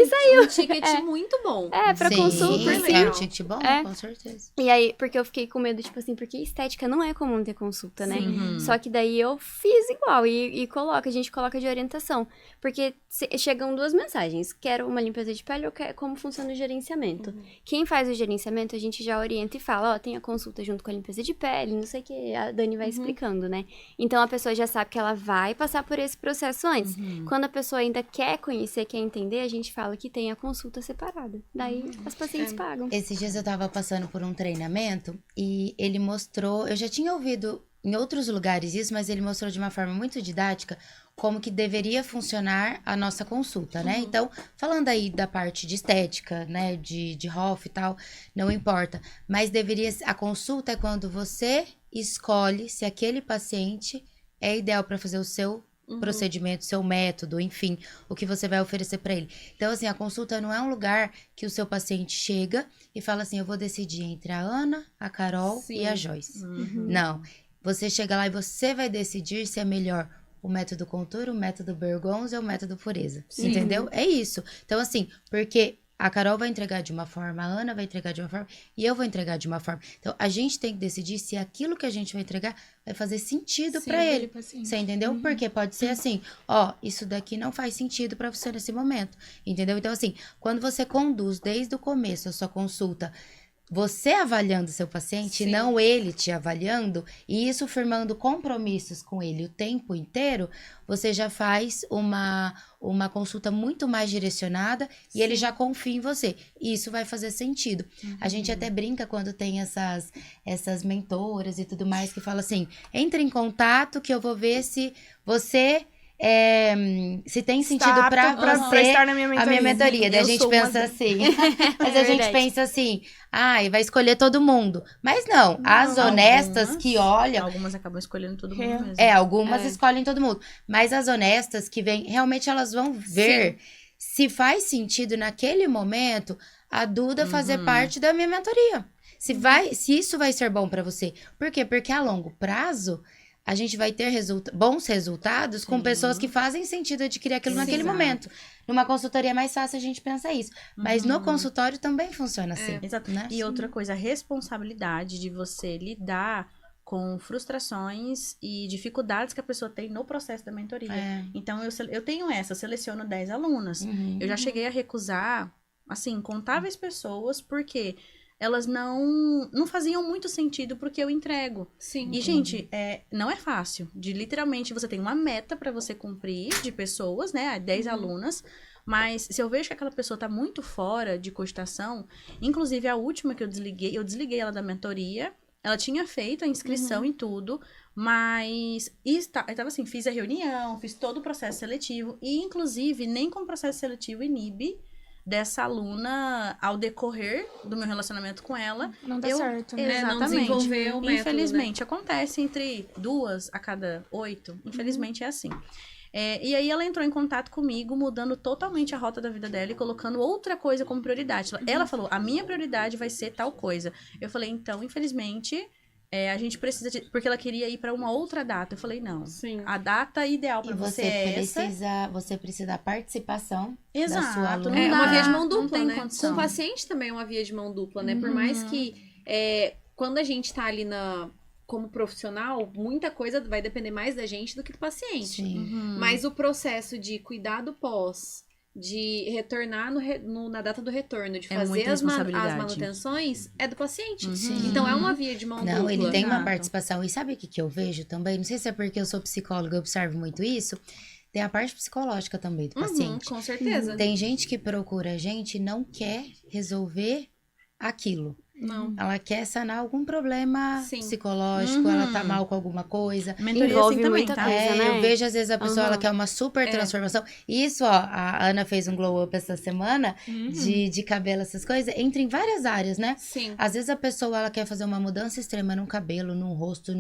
ticket muito bom. Pra consulta, é um ticket bom, É. com certeza. E aí, porque eu fiquei com medo, tipo assim, porque estética não é comum ter consulta, né? Só que daí eu fiz igual e a gente coloca de orientação. Porque chegam 2 mensagens. Quero uma limpeza de pele ou como funciona o gerenciamento. Quem faz o gerenciamento, a gente já orienta e fala, tem a consulta junto com a limpeza de pele, não sei o que, a Dani vai explicando, né? Então a pessoa já sabe que ela vai passar por esse processo antes. Quando a pessoa ainda quer conhecer, quer entender, a gente fala que tem a consulta separada. Daí as pacientes pagam. Esses dias eu tava passando por um treinamento e ele mostrou, eu já tinha ouvido em outros lugares isso, mas ele mostrou de uma forma muito didática como que deveria funcionar a nossa consulta, né? Então, falando aí da parte de estética, né, de Hoff e tal, não importa, mas a consulta é quando você escolhe se aquele paciente é ideal para fazer o seu procedimento, seu método, enfim, o que você vai oferecer para ele. Então, assim, a consulta não é um lugar que o seu paciente chega e fala assim, eu vou decidir entre a Ana, a Carol e a Joyce. Não. Você chega lá e você vai decidir se é melhor o método Contour, o método Bergonza ou o método Pureza. Entendeu? É isso. Então, assim, porque a Carol vai entregar de uma forma, a Ana vai entregar de uma forma e eu vou entregar de uma forma. Então, a gente tem que decidir se aquilo que a gente vai entregar vai fazer sentido pra ele. Você entendeu? Porque pode ser assim, isso daqui não faz sentido pra você nesse momento. Entendeu? Então, assim, quando você conduz desde o começo a sua consulta, você avaliando seu paciente, não ele te avaliando, e isso firmando compromissos com ele o tempo inteiro, você já faz uma consulta muito mais direcionada e ele já confia em você. E isso vai fazer sentido. A gente até brinca quando tem essas mentoras e tudo mais que fala assim, entre em contato que eu vou ver se você... se tem sentido pra você estar na minha mentoria. a minha mentoria. Daí a gente pensa assim. Mas a gente pensa assim, vai escolher todo mundo. Mas não, as honestas que olham. Algumas acabam escolhendo todo mundo mesmo. Algumas escolhem todo mundo. Mas as honestas que vêm, realmente elas vão ver se faz sentido naquele momento a Duda fazer parte da minha mentoria. Se isso vai ser bom pra você. Por quê? Porque a longo prazo a gente vai ter bons resultados com pessoas que fazem sentido adquirir aquilo naquele momento. Numa consultoria é mais fácil a gente pensar isso. Mas no consultório também funciona assim. Exato. Né? E outra coisa, a responsabilidade de você lidar com frustrações e dificuldades que a pessoa tem no processo da mentoria. Então, eu tenho eu seleciono 10 alunas. Eu já cheguei a recusar, assim, incontáveis pessoas, porque... elas não faziam muito sentido porque eu entrego. E, gente, não é fácil. Literalmente, você tem uma meta pra você cumprir de pessoas, né? 10 alunas. Mas se eu vejo que aquela pessoa tá muito fora de cogitação, inclusive a última que eu desliguei ela da mentoria. Ela tinha feito a inscrição e tudo, mas estava assim, fiz a reunião, fiz todo o processo seletivo. E, inclusive, nem com o processo seletivo inibe dessa aluna, ao decorrer do meu relacionamento com ela. Não dá certo, né? Não Exatamente. desenvolveu o método, Infelizmente, acontece entre 2 a cada 8. Infelizmente, é assim. E aí, ela entrou em contato comigo, mudando totalmente a rota da vida dela e colocando outra coisa como prioridade. Ela falou, a minha prioridade vai ser tal coisa. Eu falei, então, infelizmente... a gente precisa porque ela queria ir para uma outra data. Eu falei, não. A data ideal para você é essa. Você precisa da participação Exato, da sua aluna. É uma via de mão dupla, tem né? condição. Com o paciente também é uma via de mão dupla, né? Por mais que quando a gente tá ali como profissional, muita coisa vai depender mais da gente do que do paciente. Mas o processo de cuidar do pós, de retornar na data do retorno, de fazer as manutenções, é do paciente. Então, é uma via de mão dupla. Não, ele tem uma participação. E sabe o que eu vejo também? Não sei se é porque eu sou psicóloga e observo muito isso. Tem a parte psicológica também do paciente. Com certeza. Tem gente que procura a gente e não quer resolver aquilo. Não. Ela quer sanar algum problema Sim. psicológico, ela tá mal com alguma coisa. Mentoria Envolve assim também, muita tá? coisa, né? Eu vejo às vezes a pessoa, ela Uhum. quer uma super transformação. E isso, ó, a Ana fez um glow up essa semana de cabelo, essas coisas. Entra em várias áreas, né? Sim. Às vezes a pessoa, ela quer fazer uma mudança extrema num cabelo, num rosto,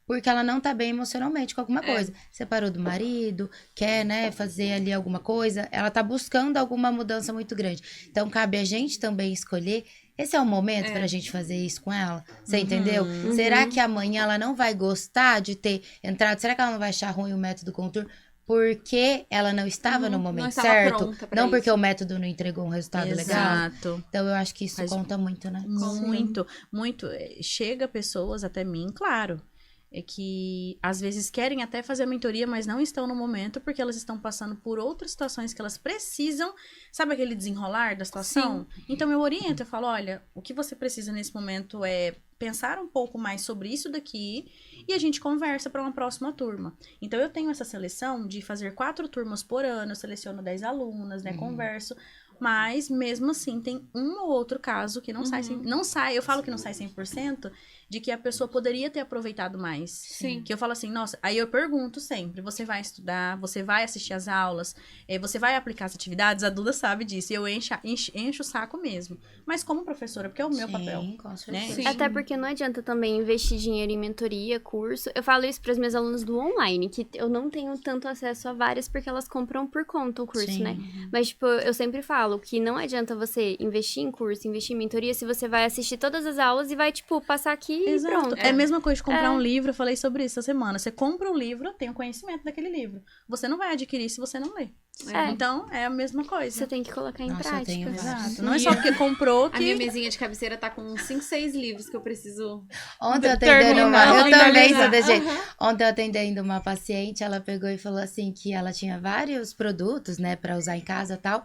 porque ela não tá bem emocionalmente com alguma coisa. Separou do marido, quer, né, fazer ali alguma coisa. Ela tá buscando alguma mudança muito grande. Então, cabe a gente também escolher. Esse é o momento pra gente fazer isso com ela. Você entendeu? Será que amanhã ela não vai gostar de ter entrado? Será que ela não vai achar ruim o método contour? Porque ela não estava no momento estava certo? pronta pra Não porque isso. o método não entregou um resultado legal? Exato. Então, eu acho que isso Mas conta muito, né? Muito, muito. Chega pessoas até mim, claro, é que às vezes querem até fazer a mentoria, mas não estão no momento porque elas estão passando por outras situações que elas precisam, sabe aquele desenrolar da situação? Então eu oriento, eu falo, olha, o que você precisa nesse momento é pensar um pouco mais sobre isso daqui e a gente conversa para uma próxima turma. Então eu tenho essa seleção de fazer 4 turmas por ano, eu seleciono 10 alunas, né, converso. Mas, mesmo assim, tem um ou outro caso que não sai, não sai, eu falo que não sai 100%, de que a pessoa poderia ter aproveitado mais. Sim. Que eu falo assim, nossa, aí eu pergunto sempre, você vai estudar, você vai assistir as aulas, você vai aplicar as atividades, a Duda sabe disso, e eu encho o saco mesmo. Mas como professora, porque é o meu papel. Com certeza. Sim. Até porque não adianta também investir dinheiro em mentoria, curso. Eu falo isso para as minhas alunas do online, que eu não tenho tanto acesso a várias porque elas compram por conta o curso, Sim. né? Mas, tipo, eu sempre falo que não adianta você investir em curso, investir em mentoria, se você vai assistir todas as aulas e vai, tipo, passar aqui e pronto. É a mesma coisa de comprar um livro, eu falei sobre isso essa semana. Você compra um livro, tem o conhecimento daquele livro. Você não vai adquirir se você não ler. É. Então, é a mesma coisa. Você tem que colocar em Nossa, eu prática. tenho vários. Exato. Não é só porque comprou A minha que... mesinha de cabeceira tá com 5, 6 livros que eu preciso... Ontem eu atendendo Terminar, eu também finalizar. sou desse jeito. Ontem eu atendendo uma paciente, ela pegou e falou assim que ela tinha vários produtos, né, pra usar em casa e tal.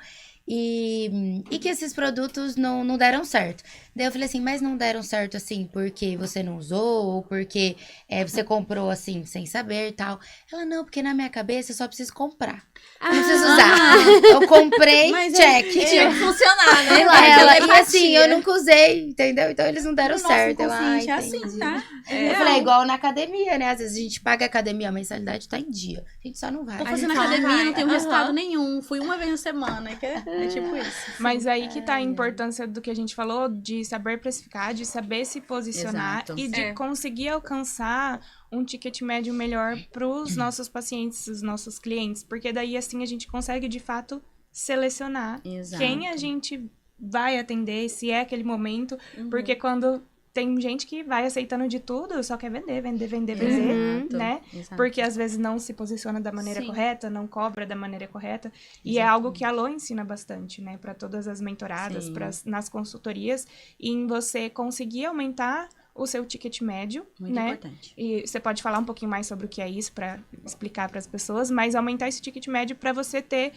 E que esses produtos não deram certo. Daí eu falei assim, mas não deram certo assim porque você não usou ou porque você comprou assim sem saber e tal. Ela, não, porque na minha cabeça eu só preciso comprar. Eu não preciso usar. Eu comprei, Mas check. Tinha que funcionar, né? Ela, e Telepatia. assim, eu nunca usei, entendeu? Então eles não deram o nosso certo. inconsciente é entendi. assim, tá? Eu falei, igual na academia, né? Às vezes a gente paga a academia, a mensalidade tá em dia. A gente só não vai. Tô A fazendo gente só não academia, vai. não tenho Aham. resultado nenhum. Fui uma vez na semana, que é tipo isso. Mas aí que tá a importância do que a gente falou, de saber precificar, de saber se posicionar Exato. e de É. conseguir alcançar um ticket médio melhor pros nossos pacientes, os nossos clientes. Porque daí, assim, a gente consegue, de fato, selecionar Exato. quem a gente vai atender, se é aquele momento. Porque quando tem gente que vai aceitando de tudo, só quer vender, Exato. né? Exato. Porque às vezes não se posiciona da maneira Sim. correta, não cobra da maneira correta. E é algo que a Lô ensina bastante, né? Para todas as mentoradas, Sim. nas consultorias, em você conseguir aumentar o seu ticket médio, Muito né? importante. E você pode falar um pouquinho mais sobre o que é isso para explicar para as pessoas, mas aumentar esse ticket médio para você ter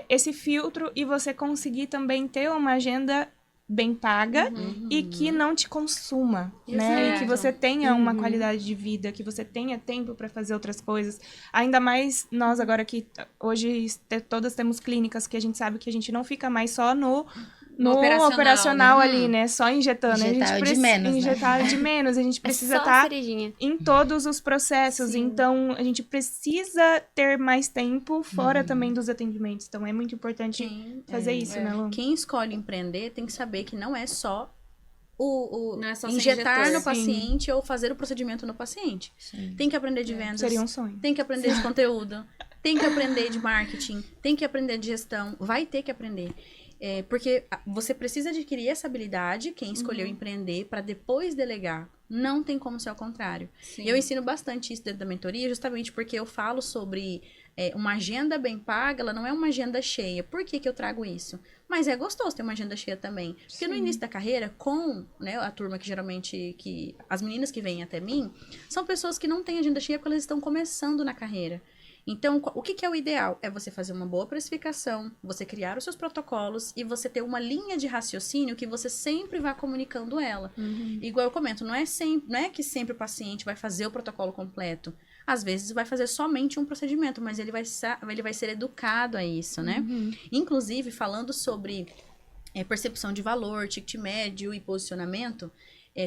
esse filtro e você conseguir também ter uma agenda bem paga e que não te consuma, né? E que Exato. você tenha uma qualidade de vida, que você tenha tempo para fazer outras coisas. Ainda mais nós agora que hoje todas temos clínicas que a gente sabe que a gente não fica mais só no operacional, né? ali, né? Só injetando. Injetar a de gente menos, né? injetar de menos. A gente precisa é só a estar cerejinha. em todos os processos. Sim. Então, a gente precisa ter mais tempo fora também dos atendimentos. Então, é muito importante fazer isso, né, Lu? Quem escolhe empreender tem que saber que não é só o Não é só ser injetar injetor. no Sim. paciente ou fazer o procedimento no paciente. Tem que aprender de vendas. Seria um sonho. Tem que aprender de conteúdo. Tem que aprender de marketing. Tem que aprender de gestão. Vai ter que aprender. Porque você precisa adquirir essa habilidade, quem escolheu empreender, para depois delegar. Não tem como ser ao contrário. Sim. E eu ensino bastante isso dentro da mentoria, justamente porque eu falo sobre uma agenda bem paga, ela não é uma agenda cheia. Por que eu trago isso? Mas é gostoso ter uma agenda cheia também. Porque no início da carreira, com a turma que geralmente, as meninas que vêm até mim, são pessoas que não têm agenda cheia porque elas estão começando na carreira. Então, o que é o ideal? É você fazer uma boa precificação, você criar os seus protocolos e você ter uma linha de raciocínio que você sempre vá comunicando ela. Igual eu comento, não é que sempre o paciente vai fazer o protocolo completo. Às vezes vai fazer somente um procedimento, mas ele vai ser educado a isso, né? Inclusive, falando sobre percepção de valor, ticket médio e posicionamento.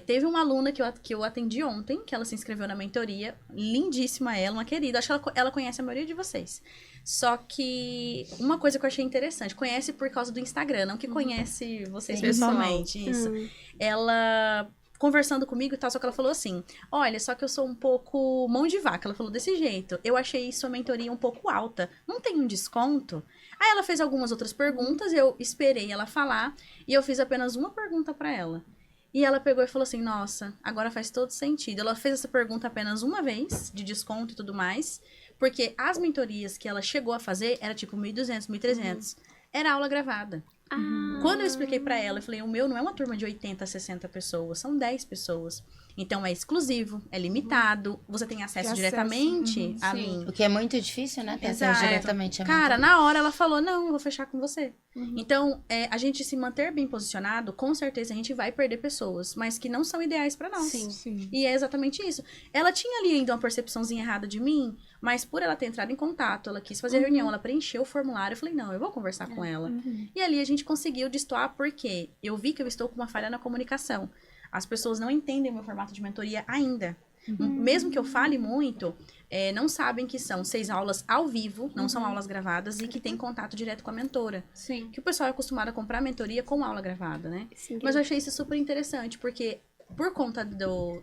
Teve uma aluna que eu atendi ontem, que ela se inscreveu na mentoria, lindíssima ela, uma querida, acho que ela conhece a maioria de vocês. Só que uma coisa que eu achei interessante, conhece por causa do Instagram, não que conhece vocês pessoalmente, isso. Ela conversando comigo e tal, só que ela falou assim, olha, só que eu sou um pouco mão de vaca, ela falou desse jeito, eu achei sua mentoria um pouco alta, não tem um desconto? Aí ela fez algumas outras perguntas, eu esperei ela falar, e eu fiz apenas uma pergunta pra ela. E ela pegou e falou assim, nossa, agora faz todo sentido. Ela fez essa pergunta apenas uma vez, de desconto e tudo mais, porque as mentorias que ela chegou a fazer era tipo 1.200, 1.300. Era aula gravada. Quando eu expliquei pra ela, eu falei, o meu não é uma turma de 80, 60 pessoas, são 10 pessoas. Então é exclusivo, é limitado, você tem acesso diretamente a mim. O que é muito difícil, né? Ter acesso diretamente a mim. Cara, na hora ela falou, não, eu vou fechar com você. Então, a gente se manter bem posicionado, com certeza a gente vai perder pessoas, mas que não são ideais pra nós. Sim. E é exatamente isso. Ela tinha ali ainda uma percepçãozinha errada de mim, mas por ela ter entrado em contato, ela quis fazer reunião, ela preencheu o formulário, eu falei, não, eu vou conversar com ela. E ali a gente conseguiu destoar, porque eu vi que eu estou com uma falha na comunicação. As pessoas não entendem o meu formato de mentoria ainda. Mesmo que eu fale muito, não sabem que são 6 aulas ao vivo, não são aulas gravadas, e que tem contato direto com a mentora. Sim. Que o pessoal é acostumado a comprar mentoria com aula gravada, né? Sim. Mas eu achei isso super interessante, porque por conta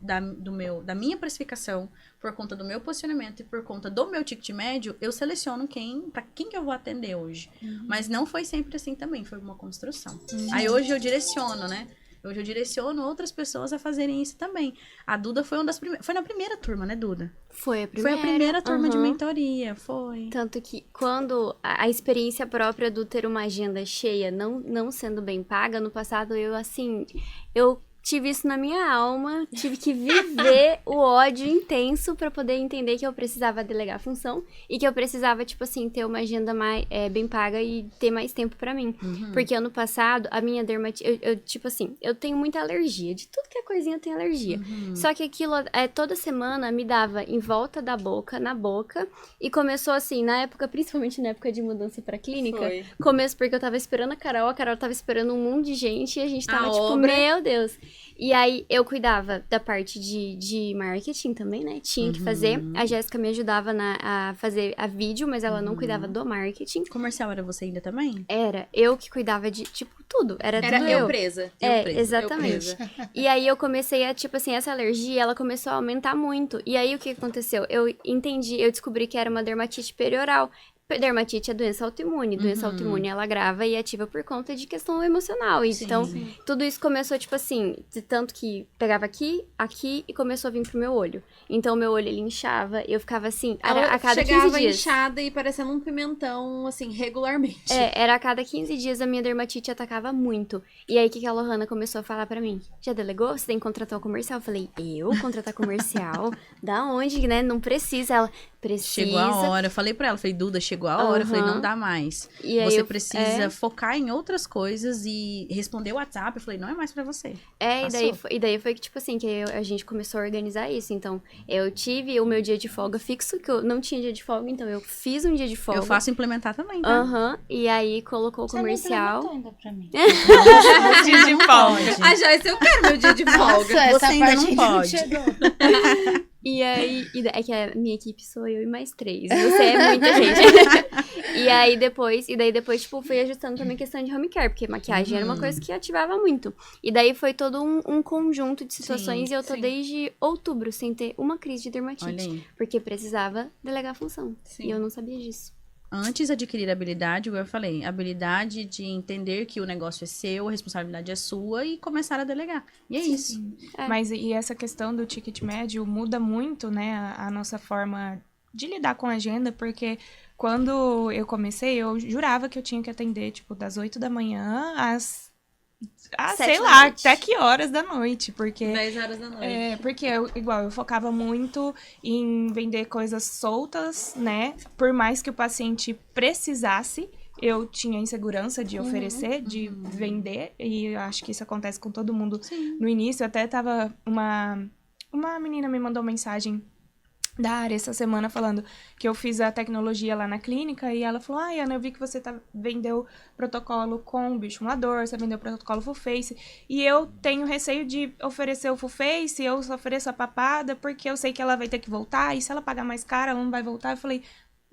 da minha precificação, por conta do meu posicionamento e por conta do meu ticket médio, eu seleciono pra quem que eu vou atender hoje. Mas não foi sempre assim também, foi uma construção. Aí hoje eu direciono, né? Hoje eu direciono outras pessoas a fazerem isso também. A Duda foi uma das primeiras. Foi na primeira turma, né, Duda? Foi a primeira. Foi a primeira turma de mentoria, foi. Tanto que quando a experiência própria do ter uma agenda cheia, não sendo bem paga, no passado eu tive isso na minha alma, tive que viver o ódio intenso pra poder entender que eu precisava delegar a função e que eu precisava, tipo assim, ter uma agenda mais bem paga e ter mais tempo pra mim. Porque ano passado, a minha dermatite, tipo assim, eu tenho muita alergia, de tudo que é coisinha eu tenho alergia. Só que aquilo, toda semana me dava em volta da boca, na boca, e começou assim, na época, principalmente na época de mudança pra clínica, começo porque eu tava esperando a Carol tava esperando um monte de gente e a gente tava tipo, meu Deus. E aí, eu cuidava da parte de marketing também, né? Tinha que fazer. A Jéssica me ajudava a fazer a vídeo, mas ela não cuidava do marketing. Comercial era você ainda também? Era. Eu que cuidava de, tipo, tudo. Era tudo eu presa. Exatamente. E aí, eu comecei a, tipo assim, essa alergia, ela começou a aumentar muito. E aí, o que aconteceu? Eu descobri que era uma dermatite perioral. Dermatite é doença autoimune. Doença autoimune, ela grava e ativa por conta de questão emocional. Então, tudo isso começou, tipo assim, de tanto que pegava aqui e começou a vir pro meu olho. Então, meu olho, ele inchava, eu ficava assim, a cada 15 dias. Chegava inchada e parecendo um pimentão, assim, regularmente. Era a cada 15 dias a minha dermatite atacava muito. E aí, o que a Lohana começou a falar pra mim? Já delegou? Você tem que contratar o comercial? Eu falei, eu contratar comercial? Da onde, né? Não precisa. Ela... Precisa. Chegou a hora, eu falei pra ela, falei, Duda, chegou a hora, eu falei, não dá mais. E aí você precisa focar em outras coisas e responder o WhatsApp, eu falei, não é mais pra você. E daí foi que, tipo assim, que a gente começou a organizar isso. Então, eu tive o meu dia de folga fixo, que eu não tinha dia de folga, então eu fiz um dia de folga. Eu faço implementar também, tá? E aí colocou o comercial. Você não ainda pra mim. Dia de folga. Ah, Joyce, eu quero meu dia de folga. Nossa, você ainda não pode. Chegou. E aí, é que a minha equipe sou eu e mais 3. Você é muita gente. E daí depois, tipo, fui ajustando também a questão de home care, porque maquiagem era uma coisa que ativava muito. E daí foi todo um conjunto de situações e eu tô desde outubro sem ter uma crise de dermatite. Olha aí. Porque precisava delegar a função. Sim. E eu não sabia disso. Antes de adquirir a habilidade, eu falei, a habilidade de entender que o negócio é seu, a responsabilidade é sua e começar a delegar. E é isso. Mas e essa questão do ticket médio muda muito, né, a nossa forma de lidar com a agenda, porque quando eu comecei, eu jurava que eu tinha que atender, tipo, das 8 da manhã às sei lá, até que horas da noite, porque... 10 horas da noite. Porque eu focava muito em vender coisas soltas, né? Por mais que o paciente precisasse, eu tinha insegurança de oferecer, de vender, e eu acho que isso acontece com todo mundo. No início, até tava uma menina me mandou mensagem da área essa semana falando que eu fiz a tecnologia lá na clínica e ela falou, ai, Ana, eu vi que você vendeu protocolo com bioestimulador, você vendeu protocolo full face, e eu tenho receio de oferecer o full face, eu só ofereço a papada, porque eu sei que ela vai ter que voltar, e se ela pagar mais caro, ela não vai voltar. Eu falei,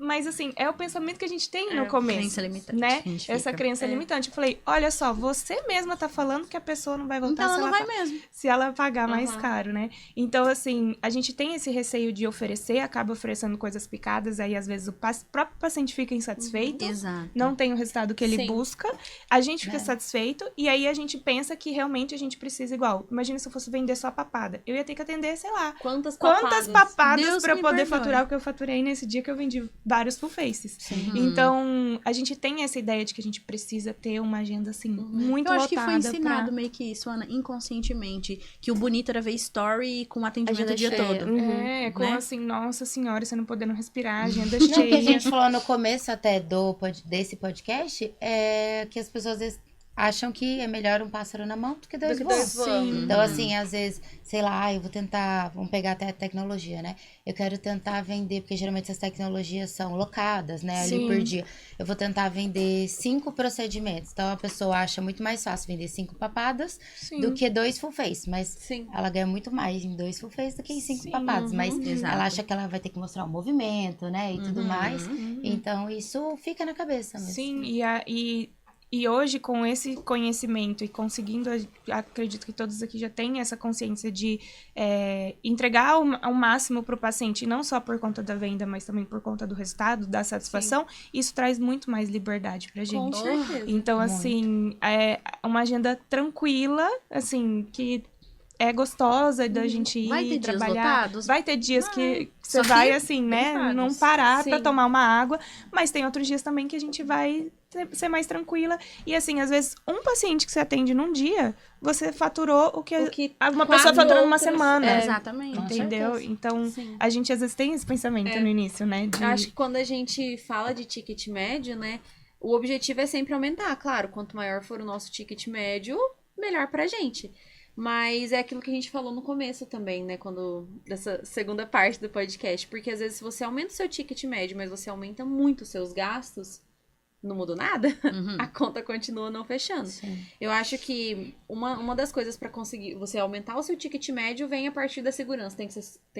mas assim, é o pensamento que a gente tem no começo, crença limitante, né? a gente Essa fica. crença limitante. Eu falei, olha só, você mesma tá falando que a pessoa não vai voltar Então se ela não ela vai mesmo. se ela pagar mais caro, né? Então, assim, a gente tem esse receio de oferecer, acaba oferecendo coisas picadas, aí às vezes o próprio paciente fica insatisfeito, Exato. não tem o resultado que ele Sim. busca, a gente fica satisfeito, e aí a gente pensa que realmente a gente precisa igual. Imagina se eu fosse vender só a papada. Eu ia ter que atender, sei lá, Quantas quantas papadas? papadas Deus pra eu me poder perdoe. faturar o que eu faturei nesse dia que eu vendi vários full faces. Então, a gente tem essa ideia de que a gente precisa ter uma agenda, assim, muito Eu acho que lotada foi ensinado pra... meio que isso, Ana, inconscientemente. Que o bonito era ver story com atendimento o Agenda dia cheia. todo. É, como Né? assim, nossa senhora, você não podendo respirar, agenda Não, o que a cheia. gente falou no começo até desse podcast é que as pessoas às vezes acham que é melhor um pássaro na mão do que dois voando. Sim. Então, assim, às vezes, sei lá, eu vou tentar, vamos pegar até a tecnologia, né? Eu quero tentar vender, porque geralmente essas tecnologias são locadas, né? Ali Sim. por dia. Eu vou tentar vender 5 procedimentos. Então, a pessoa acha muito mais fácil vender 5 papadas Sim. do que 2 full face. Mas Sim. ela ganha muito mais em 2 full face do que em 5 Sim. papadas. Mas Exato. ela acha que ela vai ter que mostrar o movimento, né? E tudo mais. Então, isso fica na cabeça mesmo. Sim, e hoje, com esse conhecimento e conseguindo, acredito que todos aqui já têm essa consciência de entregar ao máximo para o paciente, não só por conta da venda, mas também por conta do resultado, da satisfação, isso traz muito mais liberdade pra gente. Com certeza. Então, assim, é uma agenda tranquila, assim, que é gostosa da gente ir Vai ter dias trabalhar. lotados? Vai ter dias que você Só que vai, assim, né, limitados. não parar pra Sim. tomar uma água, mas tem outros dias também que a gente vai ser mais tranquila. E, assim, às vezes, um paciente que você atende num dia, você faturou o que uma pessoa faturou numa semana. Exatamente. Entendeu? Então, Sim. a gente às vezes tem esse pensamento no início, né? De... Eu acho que quando a gente fala de ticket médio, né, o objetivo é sempre aumentar. Claro, quanto maior for o nosso ticket médio, melhor pra gente. Mas é aquilo que a gente falou no começo também, né, dessa segunda parte do podcast. Porque às vezes se você aumenta o seu ticket médio, mas você aumenta muito os seus gastos, não mudou nada, a conta continua não fechando. Sim. Eu acho que uma das coisas pra conseguir você aumentar o seu ticket médio vem a partir da segurança. Tem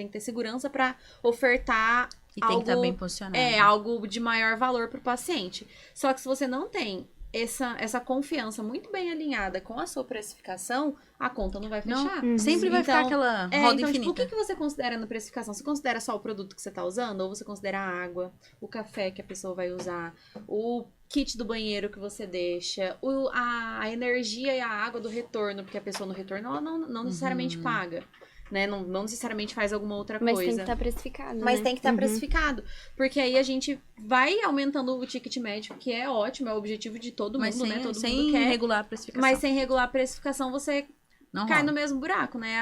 que ter segurança pra ofertar E tem que estar algo, bem posicionado. algo de maior valor pro paciente. Só que se você não tem essa confiança muito bem alinhada com a sua precificação, a conta não vai fechar. Não, sempre vai ficar aquela roda então, infinita. tipo, o que você considera na precificação? Você considera só o produto que você tá usando? Ou você considera a água, o café que a pessoa vai usar, o kit do banheiro que você deixa, a energia e a água do retorno, porque a pessoa no retorno ela não necessariamente paga. Né? Não necessariamente faz alguma outra Mas coisa. tem que estar precificado, Mas né? tem que estar precificado. Porque aí a gente vai aumentando o ticket médio, que é ótimo, é o objetivo de todo Mas mundo, sem, né? Todo sem mundo quer. regular a precificação. Mas sem regular a precificação, você não cai rola. no mesmo buraco, né?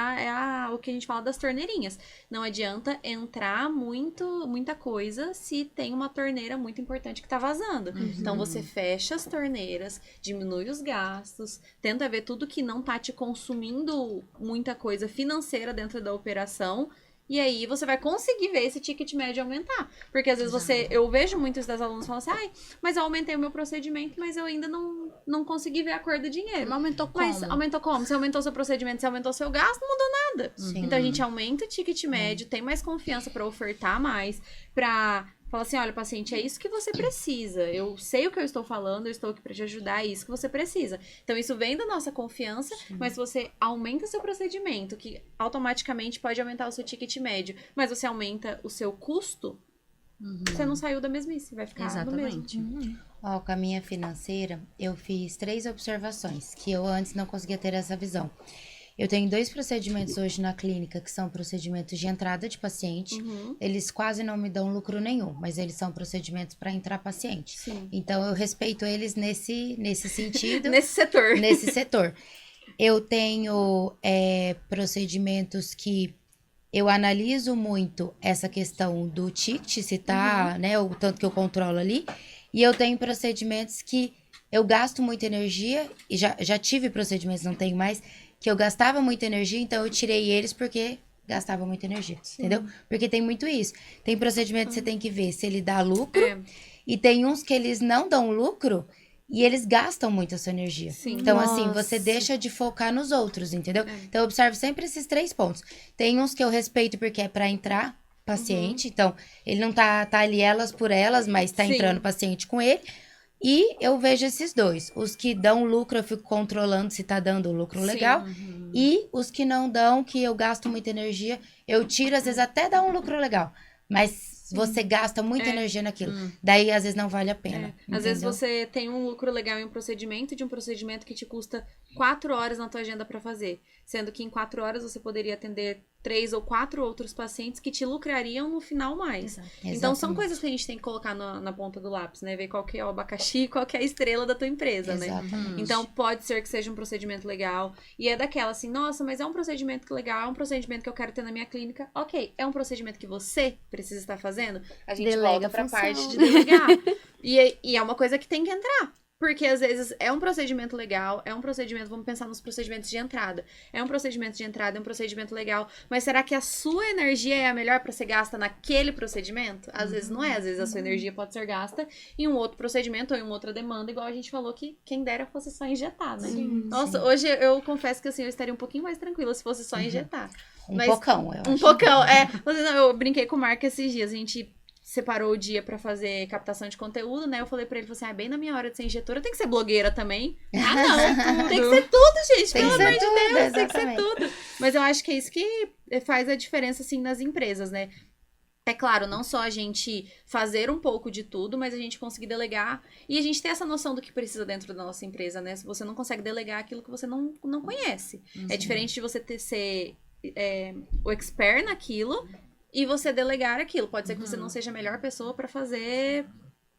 O que a gente fala das torneirinhas. Não adianta entrar muita coisa se tem uma torneira muito importante que tá vazando. Então você fecha as torneiras, diminui os gastos, tenta ver tudo que não tá te consumindo muita coisa financeira dentro da operação. E aí você vai conseguir ver esse ticket médio aumentar. Porque às vezes eu vejo muitos das alunos falando assim, ai, mas eu aumentei o meu procedimento, mas eu ainda não consegui ver a cor do dinheiro. Mas aumentou como? Mas aumentou como? Você aumentou seu procedimento, você aumentou seu gasto, não mudou nada. Sim. Então a gente aumenta o ticket médio, tem mais confiança pra ofertar mais, pra falar assim, olha, paciente, é isso que você precisa. Eu sei o que eu estou falando, eu estou aqui pra te ajudar, é isso que você precisa. Então isso vem da nossa confiança, mas você aumenta seu procedimento, que automaticamente pode aumentar o seu ticket médio, mas você aumenta o seu custo, você não saiu da mesmice, vai ficar no mesmo. Exatamente. Ó, com a minha financeira, eu fiz 3 observações, que eu antes não conseguia ter essa visão. Eu tenho 2 procedimentos hoje na clínica, que são procedimentos de entrada de paciente. Eles quase não me dão lucro nenhum, mas eles são procedimentos para entrar paciente. Sim. Então, eu respeito eles nesse sentido. Nesse setor. Nesse setor. Eu tenho procedimentos que eu analiso muito essa questão do ticket, se tá, né, o tanto que eu controlo ali. E eu tenho procedimentos que eu gasto muita energia, e já tive procedimentos, não tenho mais, que eu gastava muita energia, então eu tirei eles porque gastava muita energia, entendeu? Porque tem muito isso. Tem procedimento que você tem que ver se ele dá lucro, e tem uns que eles não dão lucro e eles gastam muito a sua energia. Sim. Então, assim, Nossa. você deixa de focar nos outros, entendeu? Então, eu observo sempre esses 3 pontos. Tem uns que eu respeito porque é pra entrar paciente, então, ele não tá ali elas por elas, mas tá Sim. entrando paciente com ele. E eu vejo esses 2. Os que dão lucro, eu fico controlando se tá dando lucro legal. E os que não dão, que eu gasto muita energia, eu tiro, às vezes até dá um lucro legal. Mas você gasta muita energia naquilo. Daí, às vezes, não vale a pena. Às vezes entendeu? você tem um lucro legal em um procedimento, de um procedimento que te custa 4 horas na tua agenda pra fazer. Sendo que em 4 horas você poderia atender 3 ou 4 outros pacientes que te lucrariam no final mais. Então são Exatamente. coisas que a gente tem que colocar na ponta do lápis, né? Ver qual que é o abacaxi e qual que é a estrela da tua empresa, né? Exatamente. Então pode ser que seja um procedimento legal. E é daquela assim, nossa, mas é um procedimento legal, é um procedimento que eu quero ter na minha clínica. Ok, é um procedimento que você precisa estar fazendo. A gente Delega volta pra a função. parte de delegar. E é uma coisa que tem que entrar. Porque às vezes é um procedimento legal, é um procedimento, vamos pensar nos procedimentos de entrada. É um procedimento de entrada, é um procedimento legal, mas será que a sua energia é a melhor pra ser gasta naquele procedimento? Às vezes não é, às vezes a sua energia pode ser gasta em um outro procedimento ou em uma outra demanda, igual a gente falou que quem dera fosse só injetar, né? Nossa, hoje eu confesso que assim, eu estaria um pouquinho mais tranquila se fosse só injetar. Um pocão, eu Um acho. pocão, é. Mas, não, eu brinquei com o Marco esses dias, a gente separou o dia pra fazer captação de conteúdo, né? Eu falei pra ele, falei assim, bem na minha hora de ser injetora, tem que ser blogueira também. Ah, não, tem que ser tudo, gente, Tem pelo que amor ser de tudo, Deus, tem que ser exatamente. tudo. Mas eu acho que é isso que faz a diferença, assim, nas empresas, né? É claro, não só a gente fazer um pouco de tudo, mas a gente conseguir delegar e a gente ter essa noção do que precisa dentro da nossa empresa, né? Se você não consegue delegar aquilo que você não conhece. É diferente de você ser o expert naquilo e você delegar aquilo. Pode ser que você não seja a melhor pessoa pra fazer...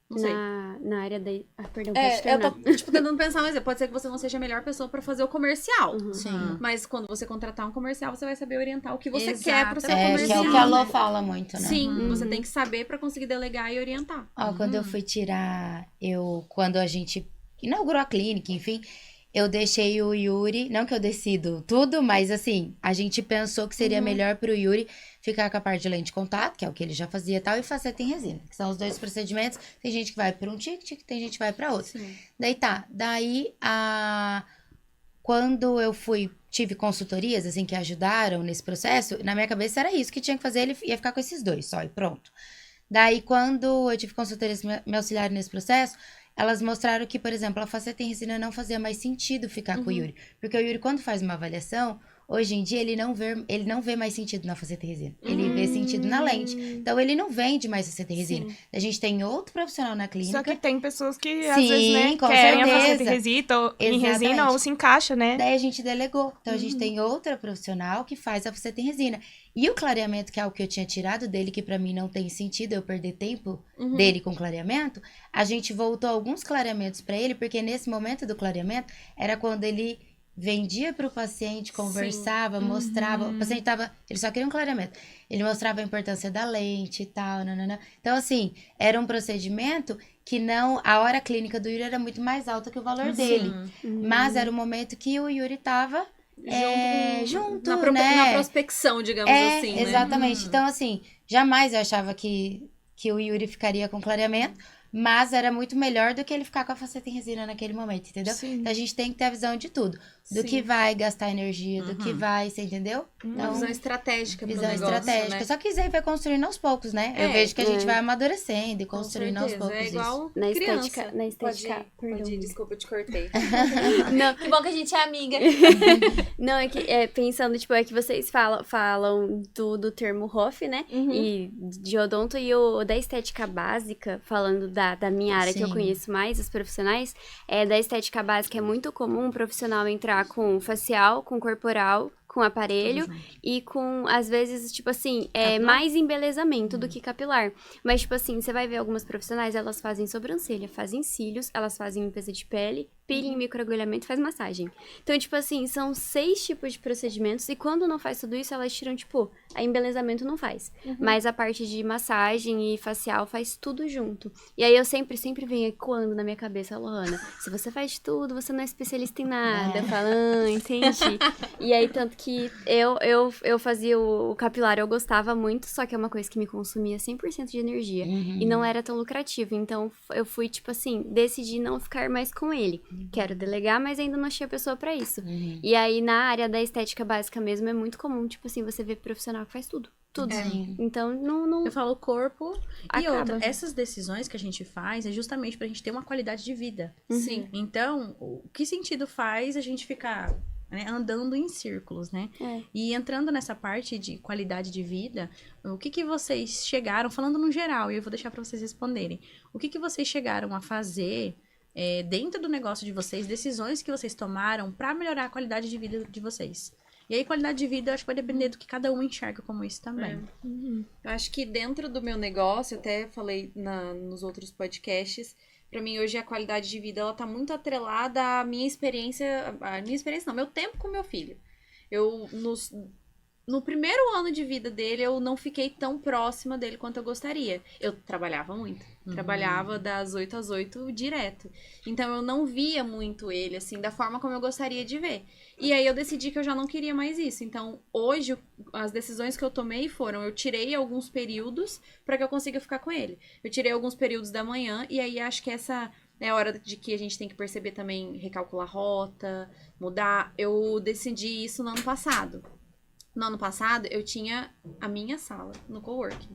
Não sei. Na área da... Ah, perdão, pode Eu terminar. tô, tipo, tentando pensar, mas pode ser que você não seja a melhor pessoa pra fazer o comercial. Sim. Mas quando você contratar um comercial, você vai saber orientar o que você quer pro seu Exatamente. Que comercial. é o que a Lô né? fala muito, né? Sim, você tem que saber pra conseguir delegar e orientar. Ó, quando eu fui tirar, quando a gente inaugurou a clínica, enfim, eu deixei o Yuri, não que eu decido tudo, mas assim, a gente pensou que seria melhor pro Yuri ficar com a parte de lente de contato, que é o que ele já fazia e tal, e faceta em resina, que são os 2 procedimentos. Tem gente que vai para um ticket, tem gente que vai para outro. Sim. Daí quando eu tive consultorias, assim, que ajudaram nesse processo, na minha cabeça era isso que tinha que fazer, ele ia ficar com esses 2 só, e pronto. Daí, quando eu tive consultorias me auxiliaram nesse processo, elas mostraram que, por exemplo, a faceta em resina não fazia mais sentido ficar com o Yuri. Porque o Yuri, quando faz uma avaliação, hoje em dia ele não vê mais sentido na faceta em resina. Ele vê sentido na lente. Então, ele não vende mais faceta em resina. A gente tem outro profissional na clínica. Só que tem pessoas que, às Sim, vezes, né, com querem a certeza. faceta em resina Exatamente. ou se encaixa, né? Daí a gente delegou. Então, a gente tem outra profissional que faz a faceta em resina. E o clareamento, que é algo que eu tinha tirado dele, que pra mim não tem sentido eu perder tempo dele com clareamento, a gente voltou alguns clareamentos pra ele, porque nesse momento do clareamento, era quando ele vendia pro paciente, conversava, mostrava. O paciente ele só queria um clareamento. Ele mostrava a importância da lente e tal, nanana. Então, assim, era um procedimento que a hora clínica do Yuri era muito mais alta que o valor dele. Mas era o momento que o Yuri tava junto, né? Na prospecção, digamos assim, né? Exatamente. Então, assim, jamais eu achava que o Yuri ficaria com clareamento, mas era muito melhor do que ele ficar com a faceta em resina naquele momento, entendeu? Sim. Então, a gente tem que ter a visão de tudo. Do Sim. que vai gastar energia, do que vai, você entendeu? Uma visão estratégica pro visão negócio, estratégica. né? Só que isso aí vai construindo aos poucos, né? Eu vejo que a gente vai amadurecendo e Com construindo aos certeza, poucos é igual Na criança. estética- na estética- perdão. Pode ir, desculpa, eu te cortei. Não, Que bom que a gente é amiga. não, é que pensando, tipo, é que vocês falam do termo HOF, né? E de odonto e o da estética básica, falando da minha área que eu Sim. conheço mais, os profissionais, da estética básica é muito comum um profissional entrar com facial, com corporal, com aparelho e com, às vezes, tipo assim, mais embelezamento do que capilar. Mas, tipo assim, você vai ver algumas profissionais, elas fazem sobrancelha, fazem cílios, elas fazem limpeza de pele, peeling, microagulhamento e faz massagem. Então, tipo assim, são 6 tipos de procedimentos e quando não faz tudo isso, elas tiram, tipo, a embelezamento não faz. Mas a parte de massagem e facial faz tudo junto. E aí eu sempre venho ecoando na minha cabeça, Lohana, se você faz tudo, você não é especialista em nada. Eu falo, entendi. E aí, tanto que eu fazia o capilar, eu gostava muito, só que é uma coisa que me consumia 100% de energia. E não era tão lucrativo. Então, eu fui, tipo assim, decidi não ficar mais com ele. Quero delegar, mas ainda não achei a pessoa pra isso. E aí, na área da estética básica mesmo, é muito comum, tipo assim, você vê profissional que faz tudo. Tudo. Então, não Eu falo corpo. E Acaba. outra, essas decisões que a gente faz é justamente pra gente ter uma qualidade de vida. Sim. Então, o que sentido faz a gente ficar, né, andando em círculos, né? E entrando nessa parte de qualidade de vida, o que vocês chegaram, falando no geral, e eu vou deixar pra vocês responderem, o que vocês chegaram a fazer dentro do negócio de vocês, decisões que vocês tomaram pra melhorar a qualidade de vida de vocês? E aí, qualidade de vida, eu acho que vai depender do que cada um enxerga como isso também. Eu acho que dentro do meu negócio, eu até falei nos outros podcasts, pra mim hoje a qualidade de vida, ela tá muito atrelada à minha experiência, meu tempo com meu filho. No primeiro ano de vida dele, eu não fiquei tão próxima dele quanto eu gostaria. Eu trabalhava muito. Trabalhava das 8 às 8 direto. Então, eu não via muito ele, assim, da forma como eu gostaria de ver. E aí, eu decidi que eu já não queria mais isso. Então, hoje, as decisões que eu tomei foram... Eu tirei alguns períodos para que eu consiga ficar com ele. Eu tirei alguns períodos da manhã. E aí, acho que essa... É a hora de que a gente tem que perceber também, recalcular rota, mudar. Eu decidi isso no ano passado. No ano passado, eu tinha a minha sala no coworking.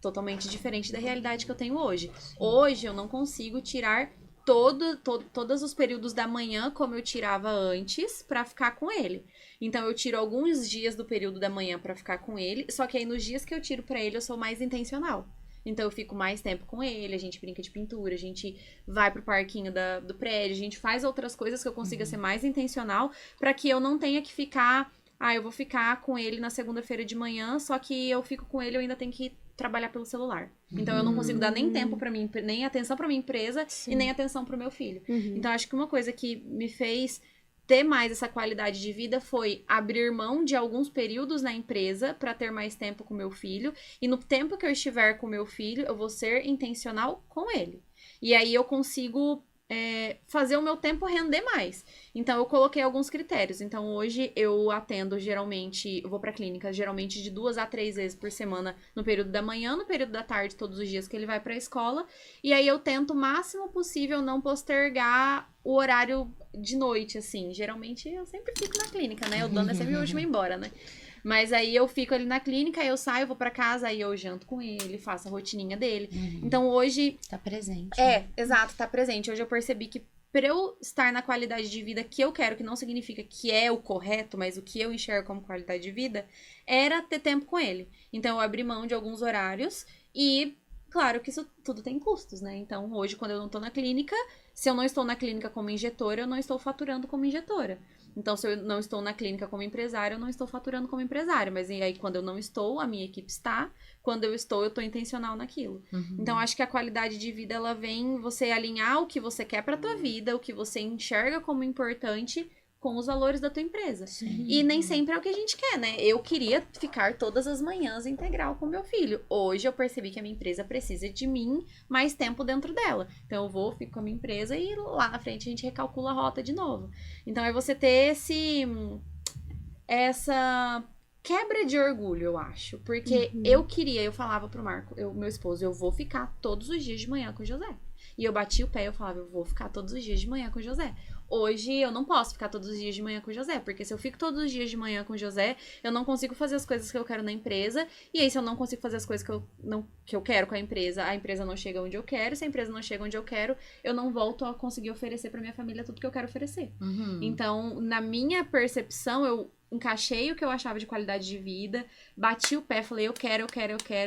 Totalmente diferente da realidade que eu tenho hoje. Hoje, eu não consigo tirar todos os períodos da manhã como eu tirava antes pra ficar com ele. Então, eu tiro alguns dias do período da manhã pra ficar com ele. Só que aí, nos dias que eu tiro pra ele, eu sou mais intencional. Então, eu fico mais tempo com ele, a gente brinca de pintura, a gente vai pro parquinho do prédio, a gente faz outras coisas que eu consiga ser mais intencional pra que eu não tenha que ficar... eu vou ficar com ele na segunda-feira de manhã, só que eu fico com ele, eu ainda tenho que trabalhar pelo celular. Então, eu não consigo dar nem tempo pra mim, nem atenção pra minha empresa e nem atenção pro meu filho. Então, acho que uma coisa que me fez ter mais essa qualidade de vida foi abrir mão de alguns períodos na empresa pra ter mais tempo com meu filho. E no tempo que eu estiver com meu filho, eu vou ser intencional com ele. E aí, eu consigo... fazer o meu tempo render mais. Então, eu coloquei alguns critérios. Então, hoje, eu atendo eu vou pra clínica, geralmente de 2 a 3 vezes por semana, no período da manhã, no período da tarde, todos os dias que ele vai pra escola. E aí, eu tento o máximo possível não postergar o horário de noite, assim. Geralmente, eu sempre fico na clínica, né? O dono é sempre o último a ir embora, né? Mas aí eu fico ali na clínica, aí eu saio, vou pra casa, aí eu janto com ele, faço a rotininha dele. Então hoje... Tá presente. Exato, tá presente. Hoje eu percebi que pra eu estar na qualidade de vida que eu quero, que não significa que é o correto, mas o que eu enxergo como qualidade de vida, era ter tempo com ele. Então eu abri mão de alguns horários e... Claro que isso tudo tem custos, né? Então, hoje, quando eu não tô na clínica, se eu não estou na clínica como injetora, eu não estou faturando como injetora. Então, se eu não estou na clínica como empresária, eu não estou faturando como empresária. Mas e aí, quando eu não estou, a minha equipe está. Quando eu estou intencional naquilo. Então, acho que a qualidade de vida, ela vem você alinhar o que você quer pra tua vida, o que você enxerga como importante com os valores da tua empresa. E nem sempre é o que a gente quer, né? Eu queria ficar todas as manhãs integral com meu filho. Hoje eu percebi que a minha empresa precisa de mim mais tempo dentro dela. Então eu fico com a minha empresa e lá na frente a gente recalcula a rota de novo. Então é você ter essa quebra de orgulho, eu acho. Porque eu falava pro Marco, meu esposo, eu vou ficar todos os dias de manhã com o José. E eu bati o pé e eu falava, eu vou ficar todos os dias de manhã com o José. Hoje eu não posso ficar todos os dias de manhã com o José, porque se eu fico todos os dias de manhã com o José, eu não consigo fazer as coisas que eu quero na empresa, e aí se eu não consigo fazer as coisas que eu quero com a empresa não chega onde eu quero, se a empresa não chega onde eu quero, eu não volto a conseguir oferecer pra minha família tudo que eu quero oferecer. Então, na minha percepção, eu encaixei o que eu achava de qualidade de vida, bati o pé, falei, eu quero.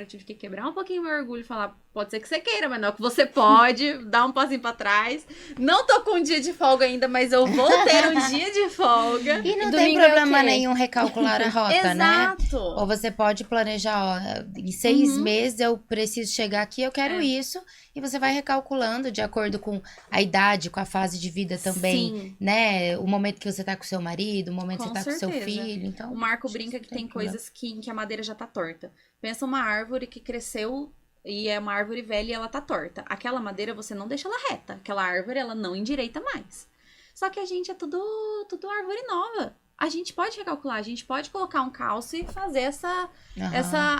Tive que quebrar um pouquinho meu orgulho e falar, pode ser que você queira, mas não é que você pode, dar um passinho pra trás. Não tô com um dia de folga ainda, mas eu vou ter um dia de folga. E não tem Domingo é o problema quê? nenhum recalcular a rota, né? Exato. Ou você pode planejar, ó, em 6 meses eu preciso chegar aqui, eu quero isso. E você vai recalculando de acordo com a idade, com a fase de vida também, Sim. né? O momento que você tá com seu marido, o momento que Com você tá com seu certeza. filho. Então, O Marco brinca que tem problema. coisas em que a madeira já tá torta. Pensa uma árvore que cresceu e é uma árvore velha e ela tá torta. Aquela madeira você não deixa ela reta. Aquela árvore ela não endireita mais. Só que a gente é tudo árvore nova. A gente pode recalcular, a gente pode colocar um calço e fazer essa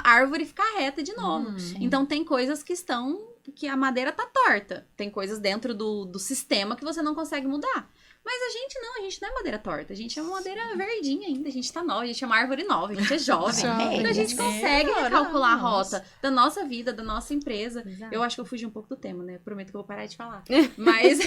árvore ficar reta de novo. Então tem coisas que a madeira tá torta. Tem coisas dentro do sistema que você não consegue mudar. Mas a gente não é madeira torta. A gente é uma madeira verdinha ainda. A gente tá nova, a gente é uma árvore nova, a gente é jovem. Jovem. Então a gente consegue recalcular a rota da nossa vida, da nossa empresa. Exato. Eu acho que eu fugi um pouco do tema, né? Prometo que eu vou parar de falar. Mas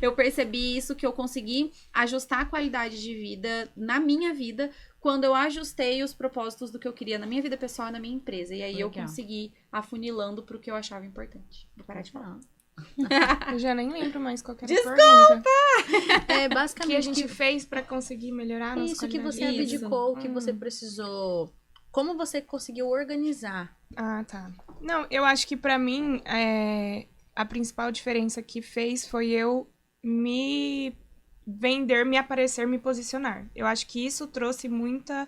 eu percebi isso, que eu consegui ajustar a qualidade de vida na minha vida quando eu ajustei os propósitos do que eu queria na minha vida pessoal e na minha empresa. E aí eu Legal. consegui afunilando pro que eu achava importante. Vou parar de falar. Eu já nem lembro mais qual que era a Desculpa! pergunta. É O que basicamente a gente fez pra conseguir melhorar a nossa isso que qualidade você de vida. abdicou, o que você precisou. Como você conseguiu organizar? Ah, tá. Não, eu acho que pra mim, a principal diferença que fez foi eu me vender, me aparecer, me posicionar. Eu acho que isso trouxe muita...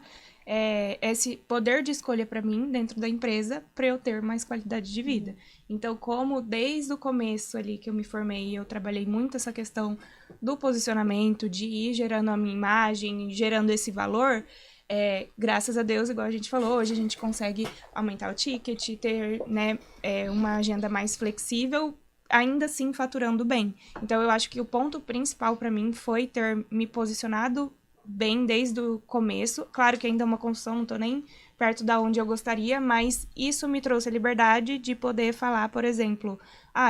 esse poder de escolha pra mim dentro da empresa pra eu ter mais qualidade de vida. Então, como desde o começo ali que eu me formei, eu trabalhei muito essa questão do posicionamento, de ir gerando a minha imagem, gerando esse valor, graças a Deus, igual a gente falou, hoje a gente consegue aumentar o ticket, ter, né, uma agenda mais flexível, ainda assim faturando bem. Então, eu acho que o ponto principal pra mim foi ter me posicionado bem desde o começo. Claro que ainda é uma construção, não tô nem perto da onde eu gostaria, mas isso me trouxe a liberdade de poder falar, por exemplo,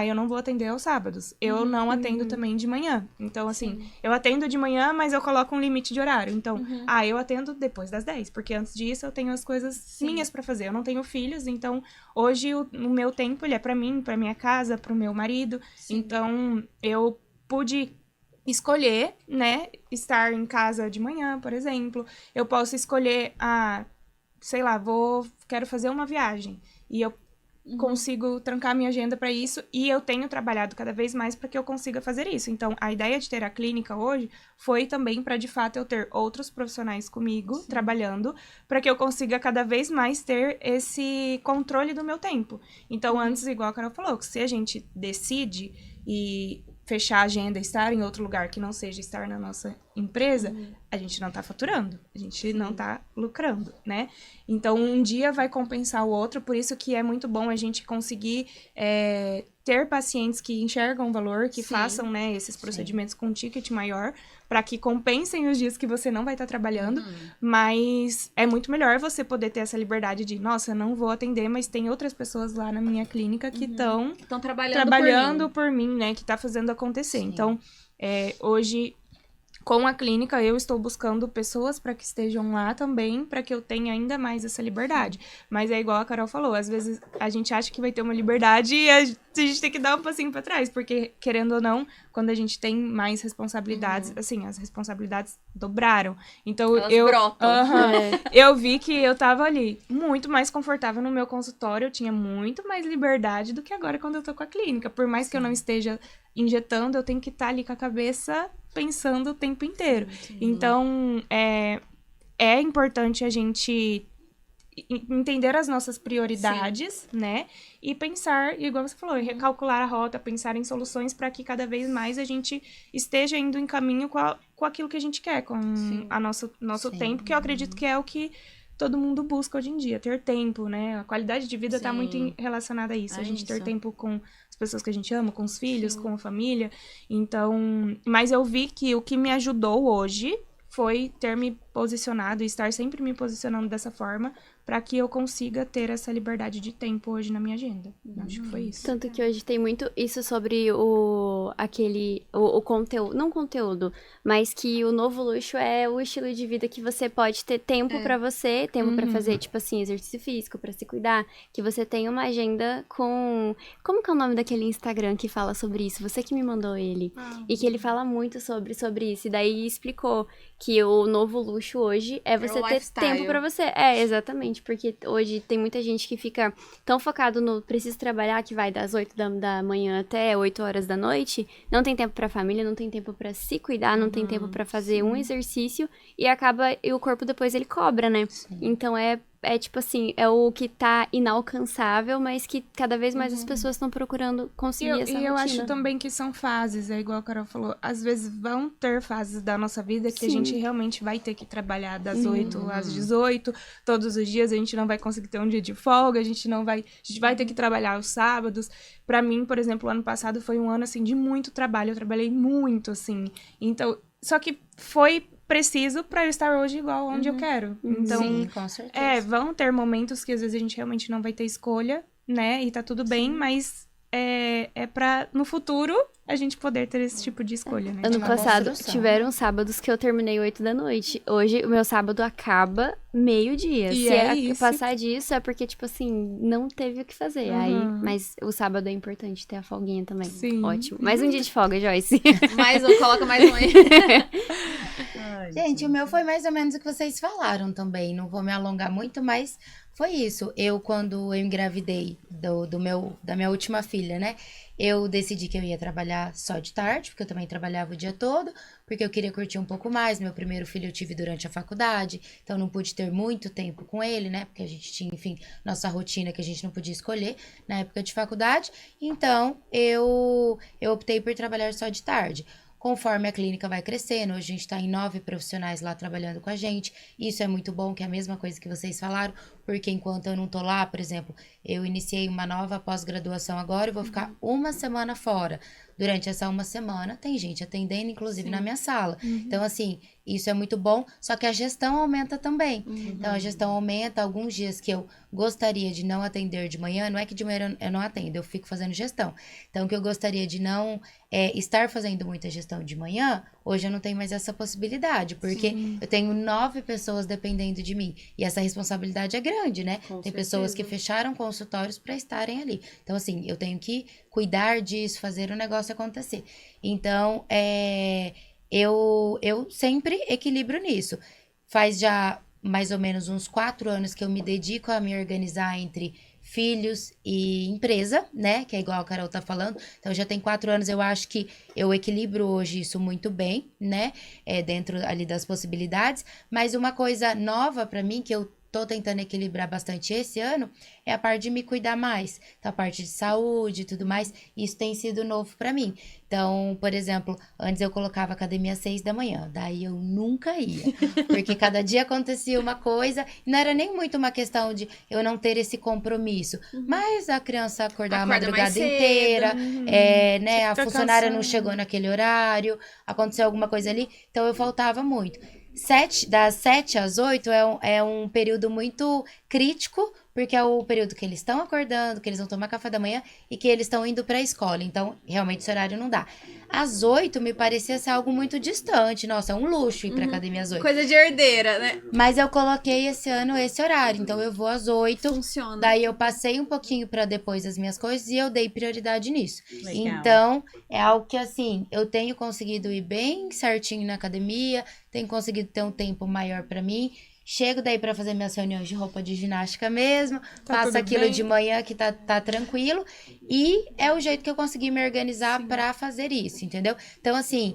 eu não vou atender aos sábados. Eu não atendo também de manhã. Então, assim, eu atendo de manhã, mas eu coloco um limite de horário. Então, eu atendo depois das 10, porque antes disso eu tenho as coisas minhas pra fazer. Eu não tenho filhos, então hoje o meu tempo ele é pra mim, pra minha casa, pro meu marido. Então, eu pude escolher, né, estar em casa de manhã, por exemplo. Eu posso escolher, sei lá, quero fazer uma viagem. E eu consigo trancar minha agenda para isso. E eu tenho trabalhado cada vez mais para que eu consiga fazer isso. Então, a ideia de ter a clínica hoje foi também para, de fato, eu ter outros profissionais comigo, trabalhando, para que eu consiga cada vez mais ter esse controle do meu tempo. Então, antes, igual a Carol falou, que se a gente decide e fechar a agenda, estar em outro lugar que não seja estar na nossa empresa, a gente não tá faturando, a gente não tá lucrando, né? Então, um dia vai compensar o outro, por isso que é muito bom a gente conseguir ter pacientes que enxergam o valor, que façam, né, esses procedimentos com um ticket maior, para que compensem os dias que você não vai estar trabalhando, mas é muito melhor você poder ter essa liberdade de, nossa, não vou atender, mas tem outras pessoas lá na minha clínica que estão trabalhando por mim, né, que tá fazendo acontecer. Então, hoje, com a clínica, eu estou buscando pessoas para que estejam lá também, para que eu tenha ainda mais essa liberdade. Mas é igual a Carol falou, às vezes a gente acha que vai ter uma liberdade e a gente tem que dar um passinho para trás, porque, querendo ou não, quando a gente tem mais responsabilidades, assim, as responsabilidades dobraram. Então, eu vi que eu tava ali muito mais confortável no meu consultório, eu tinha muito mais liberdade do que agora quando eu tô com a clínica. Por mais que eu não esteja injetando, eu tenho que estar ali com a cabeça pensando o tempo inteiro. Então, é importante a gente entender as nossas prioridades, né? E pensar, igual você falou, recalcular a rota, pensar em soluções para que cada vez mais a gente esteja indo em caminho com aquilo que a gente quer, com a nosso tempo, que eu acredito que é o que todo mundo busca hoje em dia, ter tempo, né? A qualidade de vida está muito relacionada a isso. A gente ter tempo com as pessoas que a gente ama, com os filhos, com a família. Então, mas eu vi que o que me ajudou hoje foi ter me posicionado e estar sempre me posicionando dessa forma pra que eu consiga ter essa liberdade de tempo hoje na minha agenda. Acho que foi isso. Tanto que hoje tem muito isso sobre o conteúdo, não conteúdo, mas que o novo luxo é o estilo de vida que você pode ter tempo pra você, tempo pra fazer, tipo assim, exercício físico, pra se cuidar, que você tem uma agenda com... Como que é o nome daquele Instagram que fala sobre isso? Você que me mandou ele. E que ele fala muito sobre isso. E daí explicou que o novo luxo hoje é você ter tempo pra você. É, exatamente. Porque hoje tem muita gente que fica tão focado no preciso trabalhar, que vai das 8 da manhã até 8 horas da noite, não tem tempo pra família, não tem tempo pra se cuidar, não tem tempo pra fazer um exercício e o corpo depois ele cobra, né? Então é tipo assim, é o que tá inalcançável, mas que cada vez mais as pessoas estão procurando conseguir essa rotina. E eu acho também que são fases, é igual a Carol falou, às vezes vão ter fases da nossa vida que a gente realmente vai ter que trabalhar das 8 às 18, todos os dias, a gente não vai conseguir ter um dia de folga, a gente vai ter que trabalhar os sábados. Pra mim, por exemplo, o ano passado foi um ano, assim, de muito trabalho, eu trabalhei muito, assim, então, só que foi preciso pra eu estar hoje igual onde eu quero. Então, Sim, com certeza. vão ter momentos que às vezes a gente realmente não vai ter escolha, né? E tá tudo bem, mas é pra, no futuro, a gente poder ter esse tipo de escolha, né? Ano Uma passado, construção. tiveram sábados que eu terminei 8 da noite. Hoje, o meu sábado acaba meio-dia. E Se é isso. passar disso, é porque, tipo assim, não teve o que fazer. Aí, mas o sábado é importante ter a folguinha também. Sim. Ótimo. Mais um dia de folga, Joyce. Coloca mais um aí. Gente, o meu foi mais ou menos o que vocês falaram também. Não vou me alongar muito, mas foi isso. Quando eu engravidei da minha última filha, né? Eu decidi que eu ia trabalhar só de tarde, porque eu também trabalhava o dia todo, porque eu queria curtir um pouco mais. Meu primeiro filho eu tive durante a faculdade, então não pude ter muito tempo com ele, né? Porque a gente tinha, enfim, nossa rotina que a gente não podia escolher na época de faculdade. Então, eu optei por trabalhar só de tarde. Conforme a clínica vai crescendo, hoje a gente está em 9 profissionais lá trabalhando com a gente. Isso é muito bom, que é a mesma coisa que vocês falaram, porque enquanto eu não tô lá, por exemplo, eu iniciei uma nova pós-graduação agora e vou ficar uma semana fora. Durante essa uma semana, tem gente atendendo, inclusive, na minha sala. Então, assim, isso é muito bom, só que a gestão aumenta também. Então, a gestão aumenta. Alguns dias que eu gostaria de não atender de manhã, não é que de manhã eu não atendo, eu fico fazendo gestão. Então, que eu gostaria de não estar fazendo muita gestão de manhã, hoje eu não tenho mais essa possibilidade, porque eu tenho 9 pessoas dependendo de mim. E essa responsabilidade é grande, né? Tem pessoas que fecharam consultórios para estarem ali. Então, assim, eu tenho que cuidar disso, fazer o negócio acontecer. Então, eu sempre equilibro nisso. Faz já mais ou menos uns 4 anos que eu me dedico a me organizar entre filhos e empresa, né? Que é igual a Carol tá falando. Então, já tem 4 anos, eu acho que eu equilibro hoje isso muito bem, né? Dentro ali das possibilidades. Mas uma coisa nova pra mim, que eu tô tentando equilibrar bastante esse ano, é a parte de me cuidar mais. Então, a parte de saúde e tudo mais, isso tem sido novo pra mim. Então, por exemplo, antes eu colocava academia às 6 da manhã, daí eu nunca ia, porque cada dia acontecia uma coisa, e não era nem muito uma questão de eu não ter esse compromisso, mas a criança acordar a madrugada inteira, né, a funcionária não chegou naquele horário, aconteceu alguma coisa ali, então eu faltava muito. Das 7 às 8 é um período muito crítico, porque é o período que eles estão acordando, que eles vão tomar café da manhã e que eles estão indo para a escola. Então, realmente, esse horário não dá. Às 8 me parecia ser algo muito distante. Nossa, é um luxo ir pra academia às 8. Coisa de herdeira, né? Mas eu coloquei esse ano esse horário. Então, eu vou às 8. Funciona. Daí, eu passei um pouquinho para depois as minhas coisas e eu dei prioridade nisso. Legal. Então, é algo que, assim, eu tenho conseguido ir bem certinho na academia, tenho conseguido ter um tempo maior para mim. Chego daí pra fazer minhas reuniões de roupa de ginástica mesmo, faço aquilo bem de manhã que tá tranquilo, e é o jeito que eu consegui me organizar pra fazer isso, entendeu? Então, assim,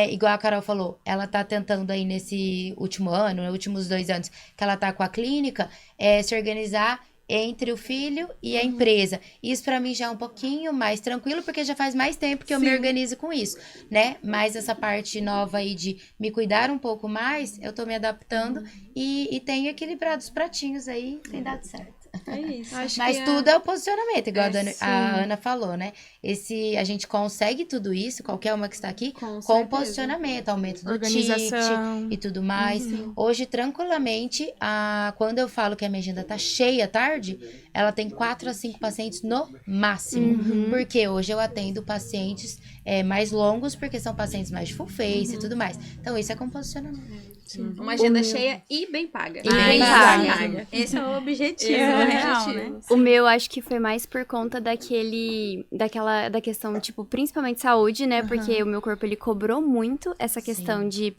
igual a Carol falou, ela tá tentando aí nesse último ano, nos últimos 2 anos que ela tá com a clínica, se organizar entre o filho e a empresa. Isso pra mim já é um pouquinho mais tranquilo, porque já faz mais tempo que eu me organizo com isso, né? Mas essa parte nova aí de me cuidar um pouco mais, eu tô me adaptando e tenho equilibrado os pratinhos aí, tem dado certo. É isso. Mas tudo é o posicionamento, igual É, a Ana falou, né? A gente consegue tudo isso, qualquer uma que está aqui, com o certeza. posicionamento, aumento do Organização. ticket e tudo mais. Hoje, tranquilamente, quando eu falo que a minha agenda tá cheia à tarde, ela tem 4 a 5 pacientes no máximo. Porque hoje eu atendo pacientes mais longos, porque são pacientes mais de full face e tudo mais. Então, isso é com posicionamento. Uma agenda cheia e bem paga. E bem paga. Esse é o objetivo Esse é o real, objetivo. né? O meu, acho que foi mais por conta da questão, tipo, principalmente saúde, né? Porque o meu corpo, ele cobrou muito essa questão de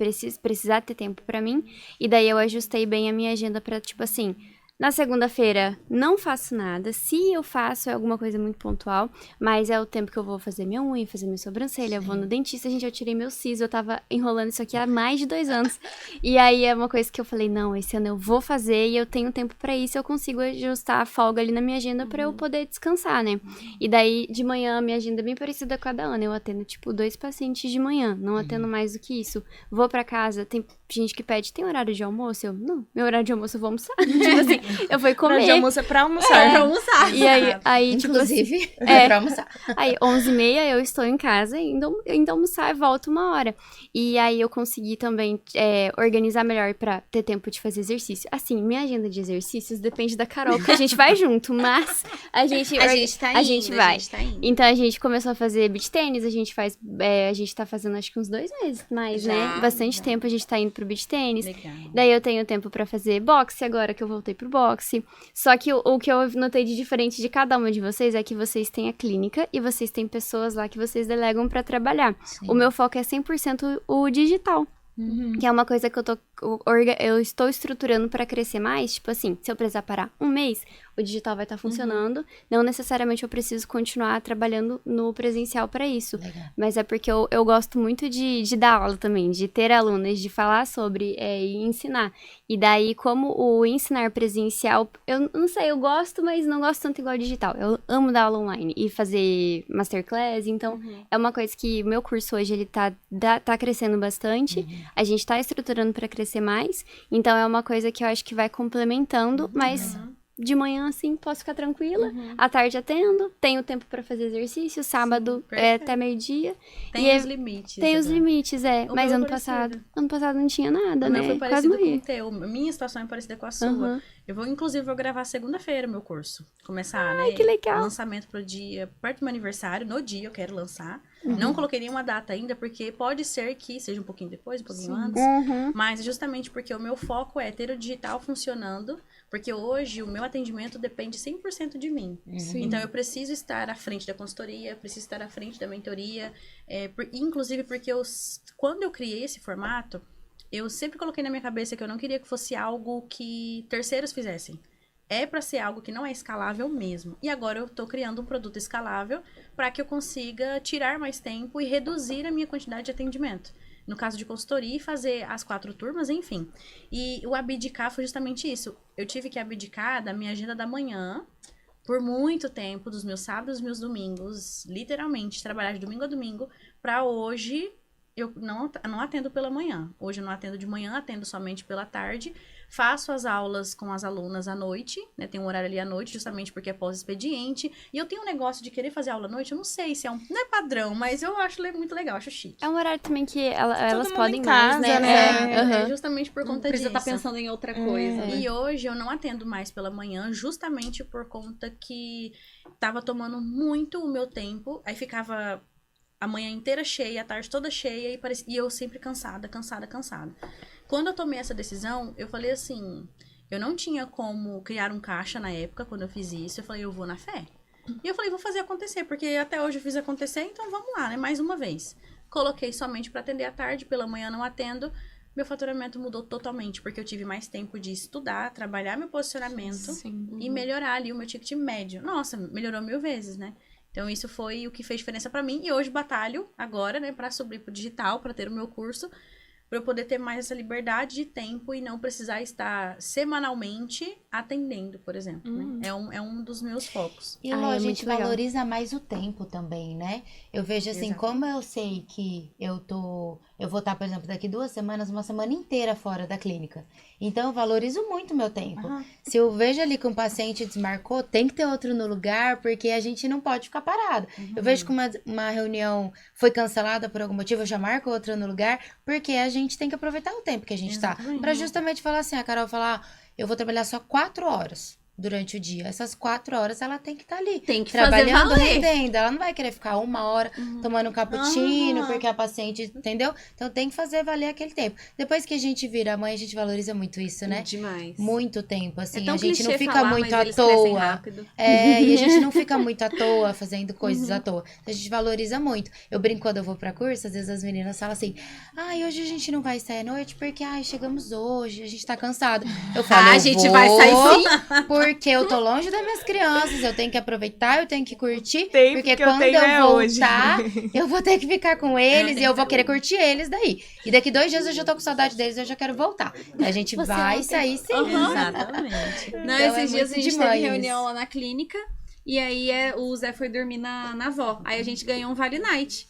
precisar ter tempo pra mim. E daí eu ajustei bem a minha agenda pra, tipo assim, na segunda-feira não faço nada. Se eu faço, é alguma coisa muito pontual. Mas é o tempo que eu vou fazer minha unha, fazer minha sobrancelha. Eu vou no dentista, gente, eu tirei meu siso. Eu tava enrolando isso aqui há mais de 2 anos. E aí é uma coisa que eu falei, não, esse ano eu vou fazer e eu tenho tempo pra isso. Eu consigo ajustar a folga ali na minha agenda pra eu poder descansar, né? E daí, de manhã, a minha agenda é bem parecida com a da Ana. Eu atendo, tipo, 2 pacientes de manhã. Não atendo mais do que isso. Vou pra casa, tem gente que pede, tem horário de almoço? Eu, não, meu horário de almoço eu vou almoçar. Tipo assim, eu vou comer. De almoço é pra almoçar. Pra almoçar. E aí tipo assim, Inclusive, é pra almoçar. aí 11h30 eu estou em casa, indo almoçar e volto 1 hora. E aí eu consegui também organizar melhor pra ter tempo de fazer exercício. Assim, minha agenda de exercícios depende da Carol, porque a gente vai junto, mas a gente tá vai. indo. Então a gente começou a fazer beach tênis, a gente tá fazendo acho que uns 2 meses mais, né? Bastante tempo a gente tá indo pro beach tênis. Legal. Daí eu tenho tempo pra fazer boxe agora que eu voltei pro boxe. Só que o que eu notei de diferente de cada uma de vocês é que vocês têm a clínica e vocês têm pessoas lá que vocês delegam pra trabalhar. O meu foco é 100% o digital. Que é uma coisa que eu estou estruturando pra crescer mais. Tipo assim, se eu precisar parar 1 mês, o digital vai estar funcionando. Não necessariamente eu preciso continuar trabalhando no presencial pra isso. Legal. Mas é porque eu gosto muito de dar aula também, de ter alunos, de falar sobre e ensinar. E daí, como o ensinar presencial, eu não sei, eu gosto, mas não gosto tanto igual digital. Eu amo dar aula online e fazer masterclass. Então, é uma coisa que o meu curso hoje, ele tá crescendo bastante. A gente tá estruturando pra crescer mais. Então, é uma coisa que eu acho que vai complementando, mas de manhã, assim, posso ficar tranquila. À tarde atendo, tenho tempo pra fazer exercício. Sábado até meio-dia. Tem os limites. Tem os agora. limites, O mas meu ano é parecido. passado não tinha nada, O né? meu foi Quase parecido com morri. o teu. Minha situação é parecida com a sua. Aham. Inclusive, vou gravar segunda-feira o meu curso. Começar, né? que legal. Lançamento pro dia, perto do meu aniversário, no dia eu quero lançar. Não coloquei nenhuma data ainda, porque pode ser que seja um pouquinho depois, um pouquinho antes. Mas justamente porque o meu foco é ter o digital funcionando, porque hoje o meu atendimento depende 100% de mim. Então eu preciso estar à frente da consultoria, preciso estar à frente da mentoria. Inclusive porque quando eu criei esse formato, eu sempre coloquei na minha cabeça que eu não queria que fosse algo que terceiros fizessem. É para ser algo que não é escalável mesmo. E agora eu tô criando um produto escalável para que eu consiga tirar mais tempo e reduzir a minha quantidade de atendimento. No caso de consultoria, e fazer as 4 turmas, enfim. E o abdicar foi justamente isso. Eu tive que abdicar da minha agenda da manhã, por muito tempo, dos meus sábados, dos meus domingos, literalmente, trabalhar de domingo a domingo, para hoje eu não atendo pela manhã. Hoje eu não atendo de manhã, atendo somente pela tarde. Faço as aulas com as alunas à noite, né? Tem um horário ali à noite, justamente porque é pós-expediente. E eu tenho um negócio de querer fazer aula à noite, eu não sei se não é padrão, mas eu acho muito legal, acho chique. É um horário também que elas mundo podem em mais, casa, né? né? É justamente por conta Precisa disso. estar pensando em outra coisa. E hoje eu não atendo mais pela manhã, justamente por conta que tava tomando muito o meu tempo. Aí ficava a manhã inteira cheia, a tarde toda cheia, e eu sempre cansada. Quando eu tomei essa decisão, eu falei assim, eu não tinha como criar um caixa na época, quando eu fiz isso, eu falei, eu vou na fé. E eu falei, vou fazer acontecer, porque até hoje eu fiz acontecer, então vamos lá, né, mais uma vez. Coloquei somente para atender à tarde, pela manhã não atendo, meu faturamento mudou totalmente, porque eu tive mais tempo de estudar, trabalhar meu posicionamento e melhorar ali o meu ticket médio. Nossa, melhorou 1000 vezes, né? Então, isso foi o que fez diferença pra mim. E hoje batalho agora, né, pra subir pro digital, pra ter o meu curso, pra eu poder ter mais essa liberdade de tempo e não precisar estar semanalmente atendendo, por exemplo, né? É um dos meus focos. E Ai, a é gente muito legal. valoriza mais o tempo também, né? Eu vejo assim, Exato. como eu sei que eu tô eu vou estar, por exemplo, daqui 2 semanas, uma semana inteira fora da clínica. Então, eu valorizo muito o meu tempo. Se eu vejo ali que um paciente desmarcou, tem que ter outro no lugar, porque a gente não pode ficar parado. Eu vejo que uma reunião foi cancelada por algum motivo, eu já marco outra no lugar, porque a gente tem que aproveitar o tempo que a gente tá. Pra justamente falar assim, a Carol falar, eu vou trabalhar só 4 horas durante o dia. Essas 4 horas ela tem que estar ali. Tem que trabalhando, fazer valer. rendendo. Ela não vai querer ficar 1 hora tomando um cappuccino, porque a paciente, entendeu? Então tem que fazer valer aquele tempo. Depois que a gente vira mãe, a gente valoriza muito isso, né? Demais. Muito tempo, assim. É tão A gente não clichê fica falar, muito mas à eles crescem toa. rápido. E a gente não fica muito à toa fazendo coisas à toa. Então, a gente valoriza muito. Eu brinco quando eu vou pra curso, às vezes as meninas falam assim, hoje a gente não vai sair à noite porque, chegamos hoje, a gente tá cansado. Eu falo, A gente vai sair sim. porque eu tô longe das minhas crianças, eu tenho que aproveitar, eu tenho que curtir, Tempo porque que eu quando tenho eu é voltar, hoje. eu vou ter que ficar com eles e eu vou querer curtir eles daí. E daqui 2 dias eu já tô com saudade deles, eu já quero voltar. A gente vai sair sim. Exatamente. Não, Então, é esses dias muito a gente demais teve reunião isso. lá na clínica. E aí o Zé foi dormir na avó. Aí a gente ganhou um Vale Night.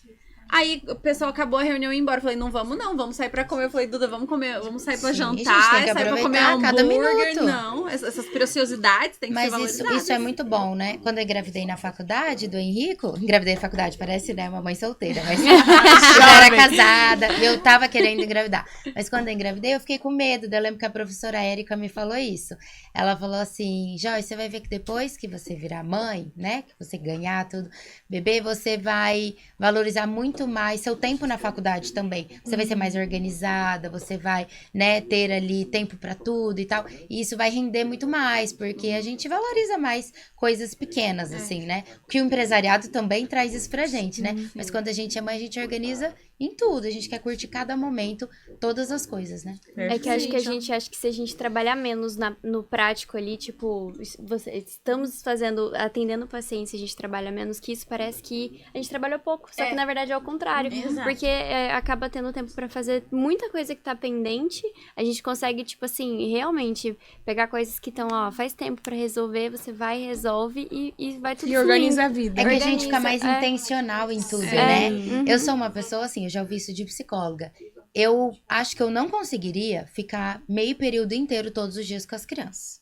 Aí o pessoal acabou a reunião e ia embora. Eu falei, não vamos não, vamos sair pra comer. Eu falei, Duda, vamos comer, vamos sair pra Sim, a gente jantar, tem que sair pra comer aproveitar cada hambúrguer. minuto. Não, essas preciosidades têm que ser Mas valorizadas. isso é muito bom, né? Quando eu engravidei na faculdade do Henrico, engravidei na faculdade, parece, né, uma mãe solteira, mas eu já era casada e eu tava querendo engravidar. Mas quando eu engravidei, eu fiquei com medo. Eu lembro que a professora Érica me falou isso. Ela falou assim, Joyce, você vai ver que depois que você virar mãe, né, que você ganhar tudo, bebê, você vai valorizar muito mais seu tempo na faculdade também. Você vai ser mais organizada, você vai, né, ter ali tempo pra tudo e tal. E isso vai render muito mais, porque a gente valoriza mais coisas pequenas, assim, né? Que o empresariado também traz isso pra gente, né? Mas quando a gente é mãe, a gente organiza em tudo. A gente quer curtir cada momento, todas as coisas, né? É que eu acho que a gente acha que se a gente trabalhar menos no prático ali, tipo, estamos atendendo pacientes, a gente trabalha menos que isso, parece que a gente trabalhou pouco. Só que na verdade é o contrário. Exato. Porque acaba tendo tempo pra fazer muita coisa que tá pendente. A gente consegue, tipo assim, realmente pegar coisas que estão, faz tempo pra resolver, você vai, resolve e vai tudo E organiza fluindo. a vida. É que a Organiza, gente fica mais é. intencional em tudo, né? Eu sou uma pessoa, assim, eu já ouvi isso de psicóloga. Eu acho que eu não conseguiria ficar meio período inteiro todos os dias com as crianças.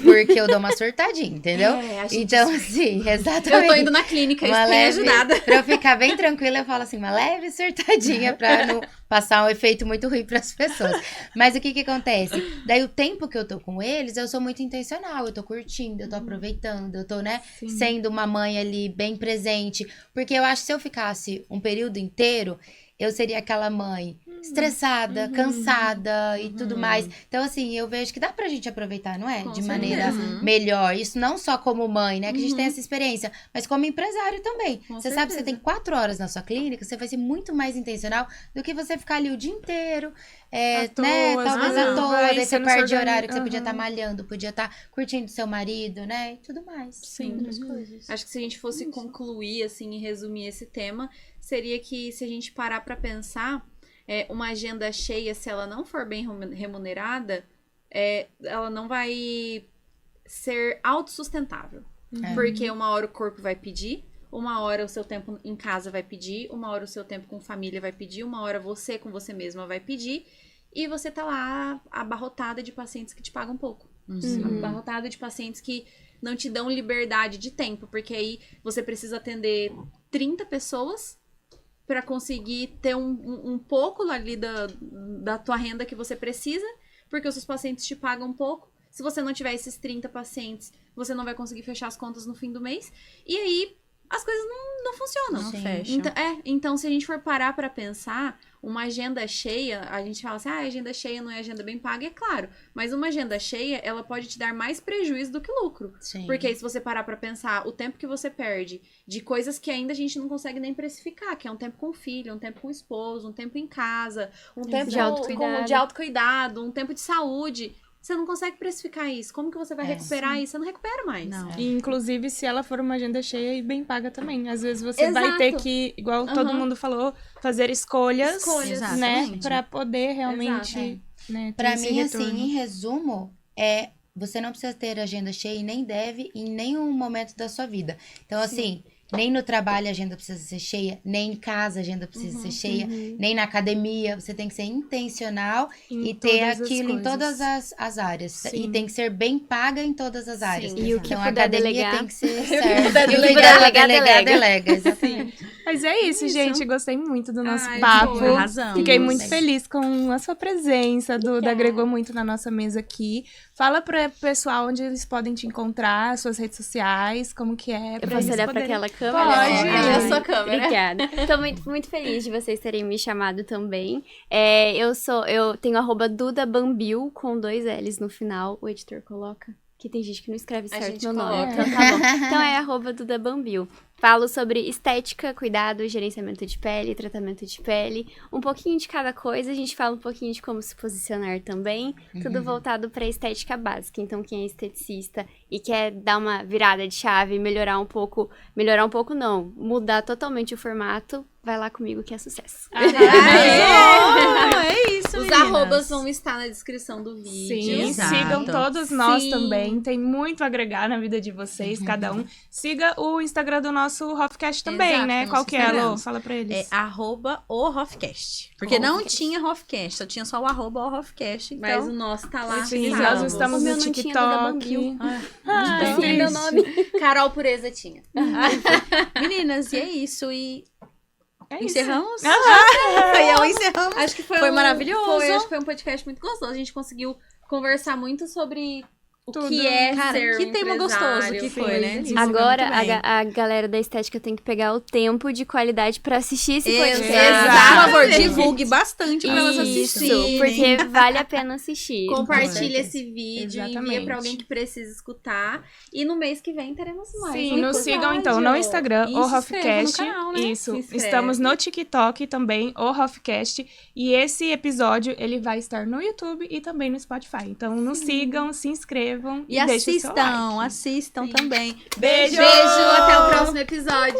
Porque eu dou uma surtadinha, entendeu? A gente- Então, assim, exatamente. Eu tô indo na clínica, isso Uma tem leve, ajudado. pra eu ficar bem tranquila, eu falo assim, uma leve surtadinha pra não passar um efeito muito ruim pras pessoas. Mas o que acontece? Daí o tempo que eu tô com eles, eu sou muito intencional, eu tô curtindo, eu tô aproveitando, eu tô, né, sendo uma mãe ali bem presente. Porque eu acho que se eu ficasse um período inteiro, eu seria aquela mãe estressada, cansada e tudo mais. Então, assim, eu vejo que dá pra gente aproveitar, não é? Com De certeza. maneira melhor. Isso não só como mãe, né? Que a gente tem essa experiência, mas como empresário também. Com Você sabe que você certeza. tem 4 horas na sua clínica, você vai ser muito mais intencional do que você ficar ali o dia inteiro, À toa, né? às Talvez vezes à toa, vai, daí você você não se perde organiza. horário que você podia estar malhando, podia estar curtindo seu marido, né? E tudo mais. Sim. Acho que se a gente fosse concluir, assim, e resumir esse tema, seria que se a gente parar pra pensar, uma agenda cheia, se ela não for bem remunerada, ela não vai ser autossustentável. Porque uma hora o corpo vai pedir, uma hora o seu tempo em casa vai pedir, uma hora o seu tempo com família vai pedir, uma hora você com você mesma vai pedir, e você tá lá abarrotada de pacientes que te pagam pouco. Abarrotada de pacientes que não te dão liberdade de tempo, porque aí você precisa atender 30 pessoas para conseguir ter um pouco ali da tua renda que você precisa, porque os seus pacientes te pagam pouco. Se você não tiver esses 30 pacientes, você não vai conseguir fechar as contas no fim do mês. E aí, as coisas não funcionam. Não fecham. Então, se a gente for parar pra pensar, uma agenda cheia, a gente fala assim, agenda cheia não é agenda bem paga, é claro. Mas uma agenda cheia, ela pode te dar mais prejuízo do que lucro. Sim. Porque aí, se você parar pra pensar, o tempo que você perde de coisas que ainda a gente não consegue nem precificar, que é um tempo com o filho, um tempo com o esposo, um tempo em casa, um tempo De autocuidado. de autocuidado, um tempo de saúde. Você não consegue precificar isso. Como que você vai recuperar isso? Você não recupera mais. Não. E, inclusive, se ela for uma agenda cheia e bem paga também. Às vezes você vai Exato. ter que, igual todo mundo falou, fazer escolhas, Escolhas. né? Exatamente. Pra poder realmente, Exato. né, ter Pra esse mim, retorno. assim, em resumo, você não precisa ter agenda cheia e nem deve em nenhum momento da sua vida. Então, assim, Nem no trabalho a agenda precisa ser cheia, nem em casa a agenda precisa ser cheia, nem na academia. Você tem que ser intencional e ter todas as aquilo em coisas. todas as áreas. Sim. E tem que ser bem paga em todas as áreas. E o que Então a puder academia delegar. tem que ser puder certo. E o que delegar, puder delega. delega. Exatamente. Mas é isso, gente. Gostei muito do nosso Ai, papo. foi. Arrasamos. Fiquei muito Sim. feliz com a sua presença, Duda. Agregou muito na nossa mesa aqui. Fala para o pessoal onde eles podem te encontrar, suas redes sociais, como que é. Eu pra posso eles olhar pra poderem- aquela câmera? Pode. Olha a sua câmera. Obrigada. Tô muito feliz de vocês terem me chamado também. Eu tenho @dudabambil com 2 L's no final. O editor coloca. Que tem gente que não escreve A certo gente meu nome. coloca. Então tá bom. Então é @dudabambil. Falo sobre estética, cuidado, gerenciamento de pele, tratamento de pele. Um pouquinho de cada coisa. A gente fala um pouquinho de como se posicionar também. Tudo voltado pra estética básica. Então quem é esteticista e quer dar uma virada de chave, melhorar um pouco não, mudar totalmente o formato, vai lá comigo que é sucesso. É isso, Os meninas. arrobas vão estar na descrição do vídeo. Sim, Exato. sigam todos nós Sim. também. Tem muito a agregar na vida de vocês, cada um. Siga o Instagram do nosso Hofcast também, Exato, né? nosso Qual que é, Instagram. Alô? Fala pra eles. @o Hofcast. Porque não tinha Hofcast, só tinha só o @o Hofcast. Então, Mas o nosso tá lá. Sim, salvo. nós estamos O meu no não tinha TikTok. Duda Bambil. Ai, Sim, meu triste. nome. Carol Pureza tinha. meninas, e é isso. E É isso. encerramos? Aham. Encerramos. Acho que foi maravilhoso. Acho que foi um podcast muito gostoso. A gente conseguiu conversar muito sobre o Tudo. que é Cara, ser que um tema empresário. gostoso que foi, né? Sim. Agora, Muito bem. a galera da estética tem que pegar o tempo de qualidade pra assistir esse podcast. Exato. Por favor, divulgue bastante pra elas Isso, assistirem. porque vale a pena assistir. Compartilha Com esse vídeo, envia Exatamente. pra alguém que precisa escutar. E no mês que vem teremos mais. Sim, um nos sigam episódio. então no Instagram, E o se inscreva no Hofcast. canal, né? Isso. Se inscreve. Estamos no TikTok também, o Hofcast. E esse episódio, ele vai estar no YouTube e também no Spotify. Então nos sigam, se inscrevam E deixem o seu like. assistam também. Beijo! Beijo, até o próximo episódio.